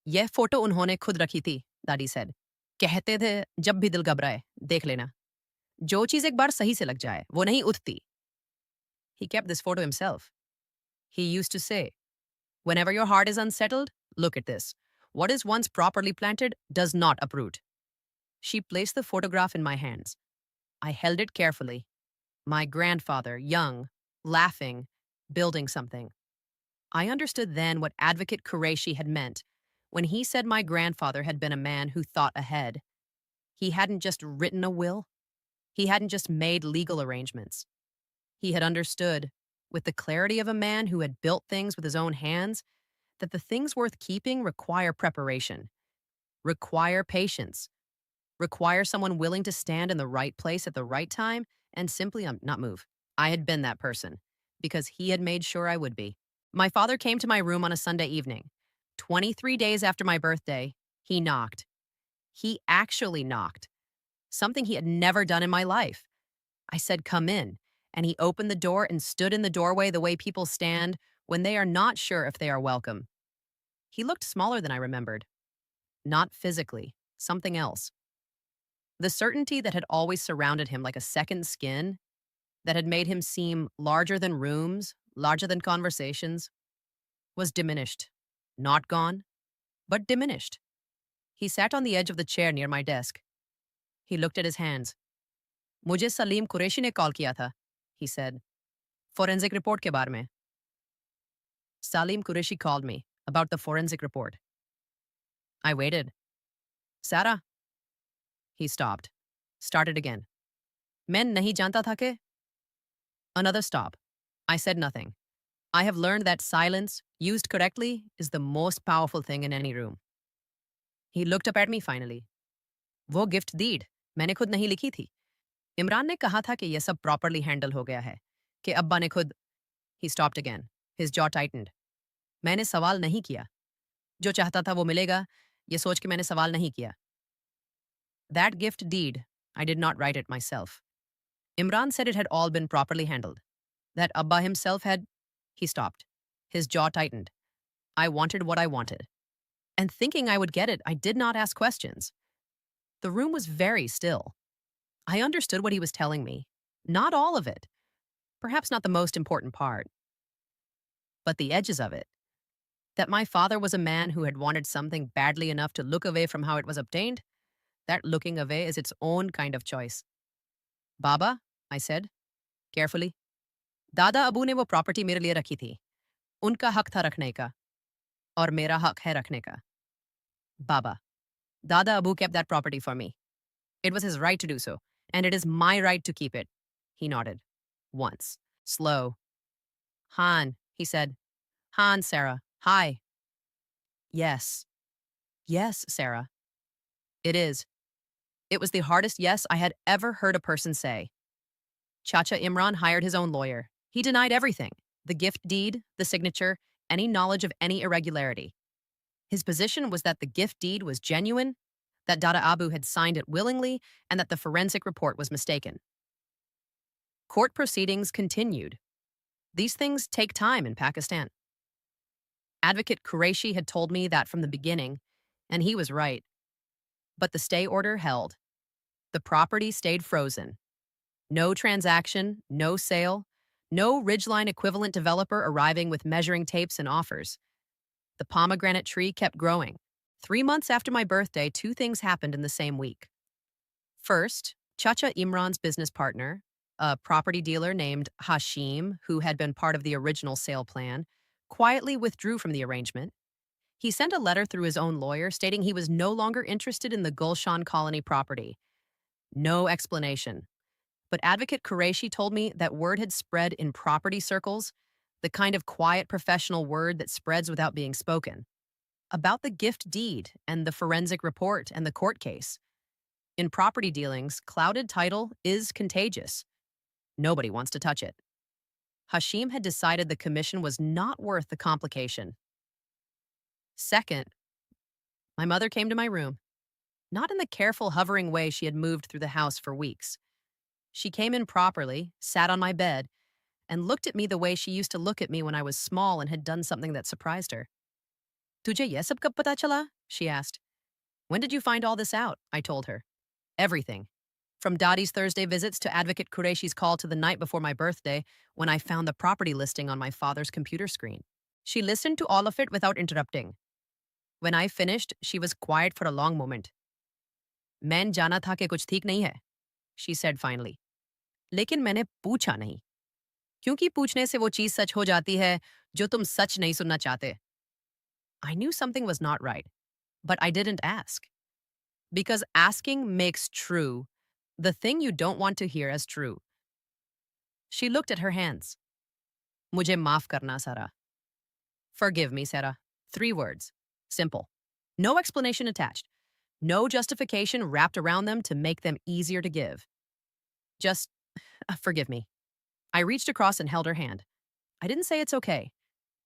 यह photo उन्होंने खुद रखी थी, दादी said. कहते थे, जब भी दिल घबराए, देख लेना. जो चीज एक बार सही से लग जाए, वो नहीं उठती. He kept this photo himself. He used to say, whenever your heart is unsettled, look at this. What is once properly planted does not uproot. She placed the photograph in my hands. I held it carefully. My grandfather, young, laughing, building something. I understood then what Advocate Qureshi had meant when he said my grandfather had been a man who thought ahead. He hadn't just written a will. He hadn't just made legal arrangements. He had understood, with the clarity of a man who had built things with his own hands, that the things worth keeping require preparation, require patience, require someone willing to stand in the right place at the right time and simply not move. I had been that person because he had made sure I would be. My father came to my room on a Sunday evening. 23 days after my birthday, he knocked. He actually knocked. Something he had never done in my life. I said, come in. And he opened the door and stood in the doorway the way people stand when they are not sure if they are welcome. He looked smaller than I remembered. Not physically, something else. The certainty that had always surrounded him like a second skin, that had made him seem larger than rooms, larger than conversations, was diminished. Not gone, but diminished. He sat on the edge of the chair near my desk. He looked at his hands. मुझे सलीम कुरैशी ने call किया था, he said. Forensic report के बारे में. Salim Qureshi called me about the forensic report. I waited. Sara? He stopped. Started again. मैं नहीं जानता था कि. Another stop. I said nothing. I have learned that silence, used correctly, is the most powerful thing in any room. He looked up at me finally. वो gift deed, मैंने खुद नहीं लिखी थी. इमरान ने कहा था कि यह सब properly handle हो गया है, कि अब्बा ने खुद. He stopped again. His jaw tightened. मैंने सवाल नहीं किया. जो चाहता था वो मिलेगा, ये सोच के मैंने सवाल नहीं किया. That gift deed, I did not write it myself. Imran said it had all been properly handled. That Abba himself had. He stopped. His jaw tightened. I wanted what I wanted. And thinking I would get it, I did not ask questions. The room was very still. I understood what he was telling me. Not all of it. Perhaps not the most important part. But the edges of it. That my father was a man who had wanted something badly enough to look away from how it was obtained, that looking away is its own kind of choice. Baba, I said, carefully. दादा अबू ने वो property मेरे लिए रखी थी. उनका हक था रखने का. और मेरा हक है रखने का. Baba. Dada Abu kept that property for me. It was his right to do so, and it is my right to keep it. He nodded. Once. Slow. Han, he said. Han, Sarah. Hi. Yes. Yes, Sarah. It is. It was the hardest yes I had ever heard a person say. Chacha Imran hired his own lawyer. He denied everything: the gift deed, the signature, any knowledge of any irregularity. His position was that the gift deed was genuine, that Dada Abu had signed it willingly, and that the forensic report was mistaken. Court proceedings continued. These things take time in Pakistan. Advocate Qureshi had told me that from the beginning, and he was right. But the stay order held. The property stayed frozen. No transaction, no sale, no Ridgeline equivalent developer arriving with measuring tapes and offers. The pomegranate tree kept growing. 3 months after my birthday, two things happened in the same week. First, Chacha Imran's business partner, a property dealer named Hashim, who had been part of the original sale plan, quietly withdrew from the arrangement. He sent a letter through his own lawyer stating he was no longer interested in the Gulshan Colony property. No explanation. But Advocate Qureshi told me that word had spread in property circles, the kind of quiet professional word that spreads without being spoken, about the gift deed and the forensic report and the court case. In property dealings, clouded title is contagious. Nobody wants to touch it. Hashim had decided the commission was not worth the complication. Second, my mother came to my room, not in the careful, hovering way she had moved through the house for weeks. She came in properly, sat on my bed, and looked at me the way she used to look at me when I was small and had done something that surprised her. "Tujhe ye sab kab pata chala?" she asked. "When did you find all this out?" I told her. Everything. From Dadi's Thursday visits to Advocate Qureshi's call to the night before my birthday when I found the property listing on my father's computer screen. She listened to all of it without interrupting. When I finished, she was quiet for a long moment. "मैंने जाना था कि कुछ ठीक नहीं है," she said finally. "लेकिन मैंने पूछा नहीं, क्योंकि पूछने से वो चीज सच हो जाती है जो तुम सच नहीं सुनना चाहते." I knew something was not right, but I didn't ask. Because asking makes true the thing you don't want to hear as true. She looked at her hands. "Mujhe maaf karna, Sara." Forgive me, Sara. 3 words. Simple. No explanation attached. No justification wrapped around them to make them easier to give. Just, forgive me. I reached across and held her hand. I didn't say it's okay,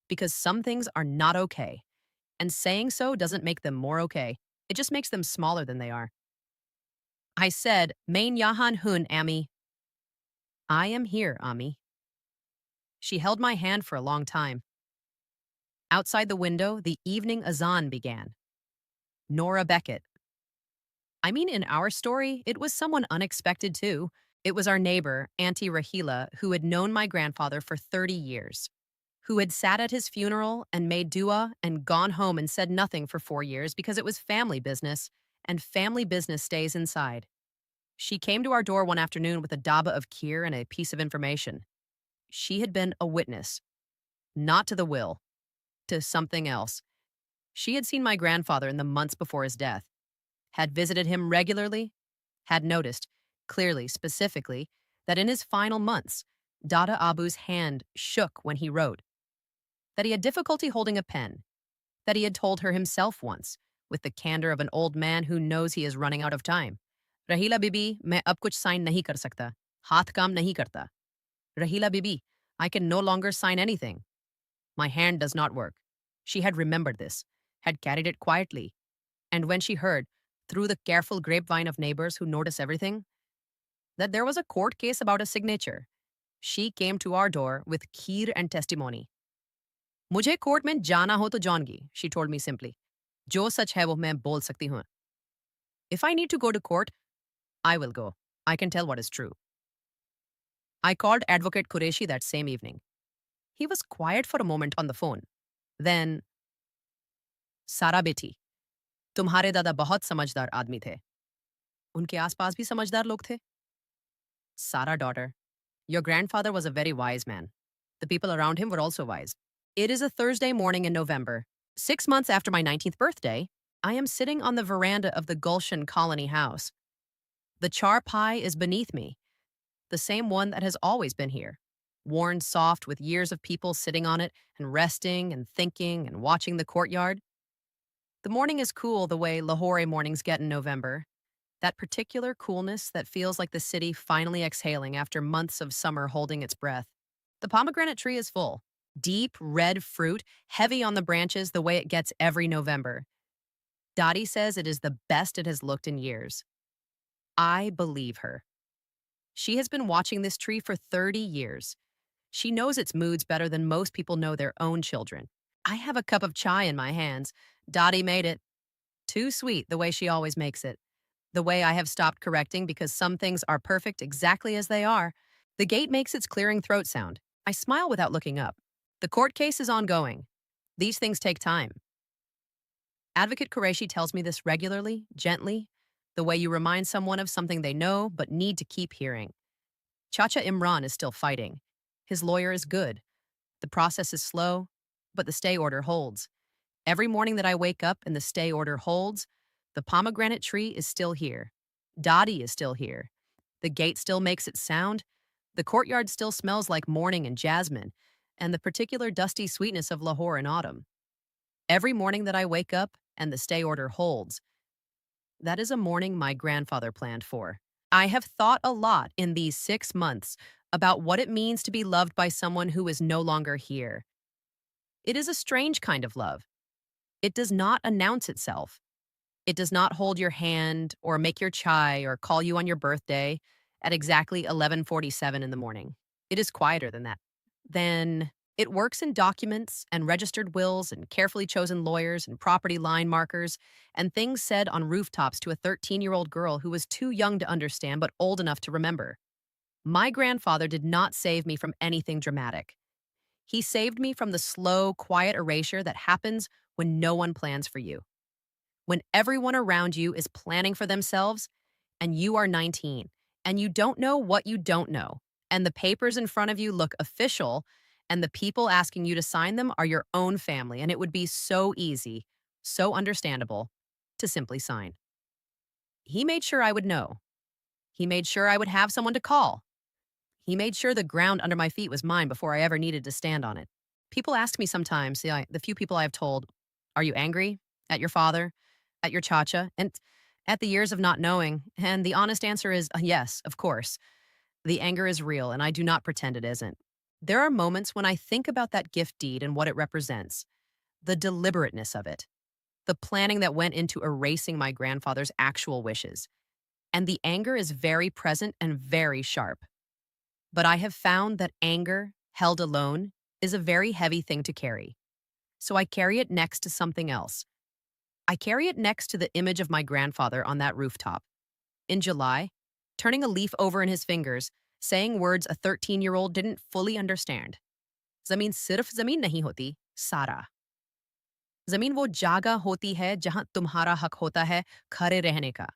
because some things are not okay, and saying so doesn't make them more okay. It just makes them smaller than they are. I said, "Main yahan hun, Ami." I am here, Ami. She held my hand for a long time. Outside the window, the evening azan began. Nora Beckett. I mean, in our story, it was someone unexpected too. It was our neighbor, Auntie Rahila, who had known my grandfather for 30 years, who had sat at his funeral and made dua and gone home and said nothing for 4 years because it was family business, and family business stays inside. She came to our door one afternoon with a daba of kheer and a piece of information. She had been a witness, not to the will, to something else. She had seen my grandfather in the months before his death, had visited him regularly, had noticed, clearly, specifically, that in his final months, Dada Abu's hand shook when he wrote, that he had difficulty holding a pen, that he had told her himself once, with the candor of an old man who knows he is running out of time. "Rahila Bibi, मैं अब कुछ sign नहीं कर सकता. हाथ काम नहीं करता. Rahila Bibi, I can no longer sign anything. My hand does not work." She had remembered this, had carried it quietly, and when she heard, through the careful grapevine of neighbors who notice everything, that there was a court case about a signature, she came to our door with kheer and testimony. "मुझे court में जाना हो तो जाऊंगी," she told me simply. "जो सच है वो मैं बोल सकती हूँ. If I need to go to court, I will go. I can tell what is true." I called Advocate Qureshi that same evening. He was quiet for a moment on the phone. Then, "सारा बेटी, तुम्हारे दादा बहुत समझदार आदमी थे. उनके आसपास भी समझदार लोग थे." "Sara, daughter, your grandfather was a very wise man. The people around him were also wise." It is a Thursday morning in November. 6 months after my 19th birthday, I am sitting on the veranda of the Gulshan Colony house. The char pie is beneath me, the same one that has always been here, worn soft with years of people sitting on it and resting and thinking and watching the courtyard. The morning is cool the way Lahore mornings get in November. That particular coolness that feels like the city finally exhaling after months of summer holding its breath. The pomegranate tree is full. Deep red fruit, heavy on the branches the way it gets every November. Dottie says it is the best it has looked in years. I believe her. She has been watching this tree for 30 years. She knows its moods better than most people know their own children. I have a cup of chai in my hands. Dottie made it. Too sweet the way she always makes it. The way I have stopped correcting because some things are perfect exactly as they are. The gate makes its clearing throat sound. I smile without looking up. The court case is ongoing. These things take time. Advocate Qureshi tells me this regularly, gently, the way you remind someone of something they know but need to keep hearing. Chacha Imran is still fighting. His lawyer is good. The process is slow, but the stay order holds. Every morning that I wake up and the stay order holds, the pomegranate tree is still here. Dottie is still here. The gate still makes its sound. The courtyard still smells like morning and jasmine, and the particular dusty sweetness of Lahore in autumn. Every morning that I wake up and the stay order holds, that is a morning my grandfather planned for. I have thought a lot in these 6 months about what it means to be loved by someone who is no longer here. It is a strange kind of love. It does not announce itself. It does not hold your hand or make your chai or call you on your birthday at exactly 11:47 in the morning. It is quieter than that. Then it works in documents and registered wills and carefully chosen lawyers and property line markers and things said on rooftops to a 13-year-old girl who was too young to understand but old enough to remember. My grandfather did not save me from anything dramatic. He saved me from the slow, quiet erasure that happens when no one plans for you. When everyone around you is planning for themselves and you are 19 and you don't know what you don't know, and the papers in front of you look official and the people asking you to sign them are your own family, and it would be so easy, so understandable to simply sign. He made sure I would know. He made sure I would have someone to call. He made sure the ground under my feet was mine before I ever needed to stand on it. People ask me sometimes, the few people I have told, are you angry at your father, at your chacha, and at the years of not knowing? And the honest answer is yes, of course. The anger is real, and I do not pretend it isn't. There are moments when I think about that gift deed and what it represents, the deliberateness of it, the planning that went into erasing my grandfather's actual wishes. And the anger is very present and very sharp. But I have found that anger, held alone, is a very heavy thing to carry. So I carry it next to something else. I carry it next to the image of my grandfather on that rooftop. In July, turning a leaf over in his fingers, saying words a 13-year-old didn't fully understand. Zameen sirf zameen nahi hoti, Sara. Zameen wo jaga hoti hai jahan tumhara hak hota hai khare rehne ka.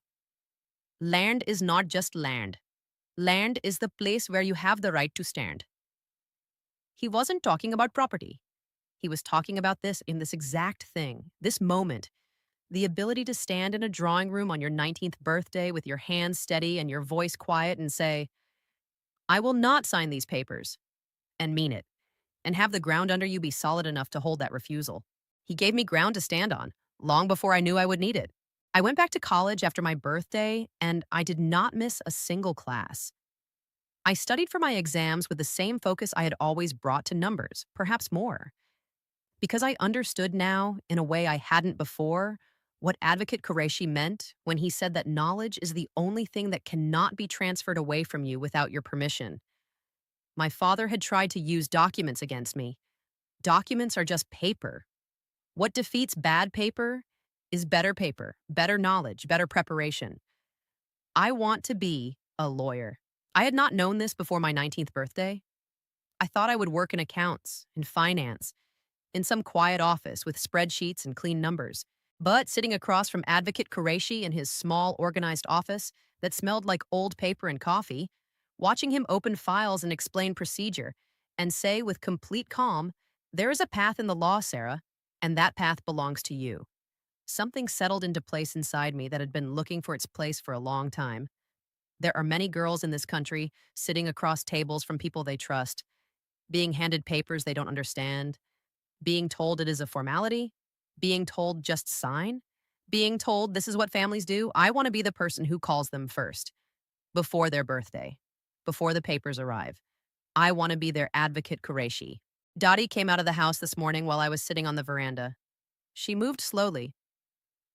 Land is not just land. Land is the place where you have the right to stand. He wasn't talking about property. He was talking about this in this exact thing, this moment, the ability to stand in a drawing room on your 19th birthday with your hands steady and your voice quiet and say, I will not sign these papers, and mean it, and have the ground under you be solid enough to hold that refusal. He gave me ground to stand on, long before I knew I would need it. I went back to college after my birthday, and I did not miss a single class. I studied for my exams with the same focus I had always brought to numbers, perhaps more. Because I understood now, in a way I hadn't before, what Advocate Qureshi meant when he said that knowledge is the only thing that cannot be transferred away from you without your permission. My father had tried to use documents against me. Documents are just paper. What defeats bad paper is better paper, better knowledge, better preparation. I want to be a lawyer. I had not known this before my 19th birthday. I thought I would work in accounts, in finance, in some quiet office with spreadsheets and clean numbers. But sitting across from Advocate Qureshi in his small, organized office that smelled like old paper and coffee, watching him open files and explain procedure, and say with complete calm, there is a path in the law, Sarah, and that path belongs to you. Something settled into place inside me that had been looking for its place for a long time. There are many girls in this country sitting across tables from people they trust, being handed papers they don't understand, being told it is a formality, being told just sign, Being told this is what families do, I want to be the person who calls them first, before their birthday, before the papers arrive. I want to be their advocate Qureshi. Dottie came out of the house this morning while I was sitting on the veranda. She moved slowly.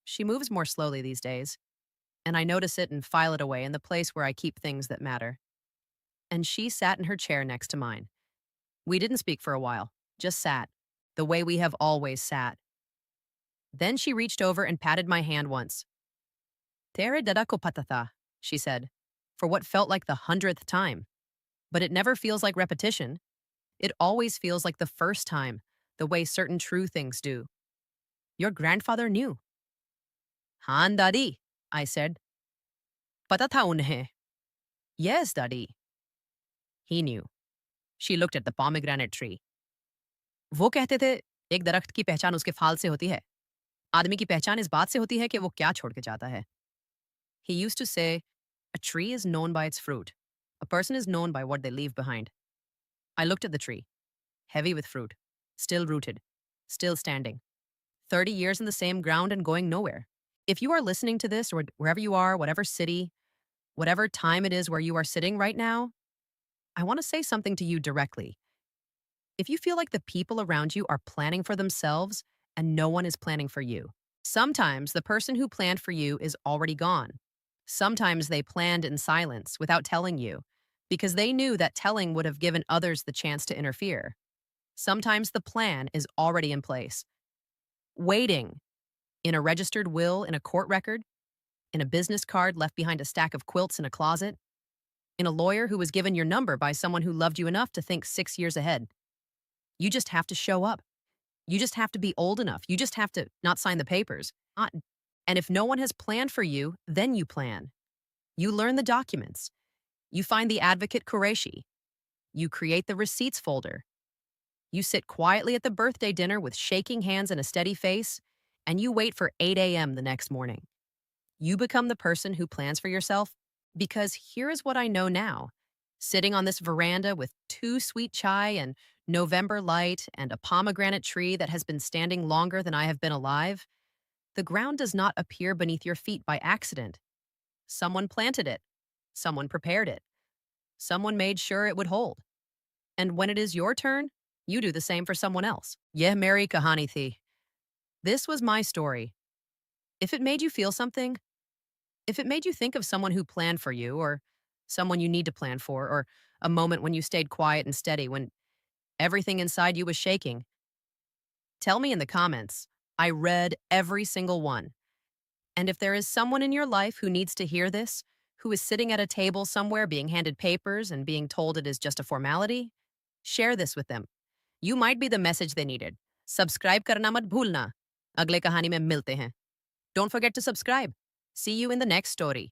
She moves more slowly these days, and I notice it and file it away in the place where I keep things that matter. And she sat in her chair next to mine. We didn't speak for a while, just sat, the way we have always sat. Then she reached over and patted my hand once. Tere dadako patata, she said, for what felt like the 100th time. But it never feels like repetition. It always feels like the first time, the way certain true things do. Your grandfather knew. Haan, Daddy, I said. Pata tha unhe. Yes, Daddy. He knew. She looked at the pomegranate tree. वो कहते थे, एक दरख्त की पहचान उसके फाल से होती है. आदमी की पहचान इस बात से होती है कि वो क्या छोड़ के जाता है. He used to say, a tree is known by its fruit. A person is known by what they leave behind. I looked at the tree, heavy with fruit, still rooted, still standing. 30 years in the same ground and going nowhere. If you are listening to this, or wherever you are, whatever city, whatever time it is where you are sitting right now, I want to say something to you directly. If you feel like the people around you are planning for themselves and no one is planning for you, sometimes the person who planned for you is already gone. Sometimes they planned in silence without telling you because they knew that telling would have given others the chance to interfere. Sometimes the plan is already in place, waiting in a registered will, in a court record, in a business card left behind a stack of quilts in a closet, in a lawyer who was given your number by someone who loved you enough to think 6 years ahead. You just have to show up. You just have to be old enough. You just have to not sign the papers. And if no one has planned for you, then you plan. You learn the documents. You find the advocate Qureshi. You create the receipts folder. You sit quietly at the birthday dinner with shaking hands and a steady face, and you wait for 8 a.m. the next morning. You become the person who plans for yourself, because here is what I know now. Sitting on this veranda with 2 sweet chai and November light and a pomegranate tree that has been standing longer than I have been alive, the ground does not appear beneath your feet by accident. Someone planted it. Someone prepared it. Someone made sure it would hold. And when it is your turn, you do the same for someone else. Yeh meri kahani thi. This was my story. If it made you feel something, if it made you think of someone who planned for you, or someone you need to plan for, or a moment when you stayed quiet and steady, when everything inside you was shaking, tell me in the comments. I read every single one. And if there is someone in your life who needs to hear this, who is sitting at a table somewhere being handed papers and being told it is just a formality, share this with them. You might be the message they needed. Subscribe karna mat bhulna. Agle kahani mein milte hain. Don't forget to subscribe. See you in the next story.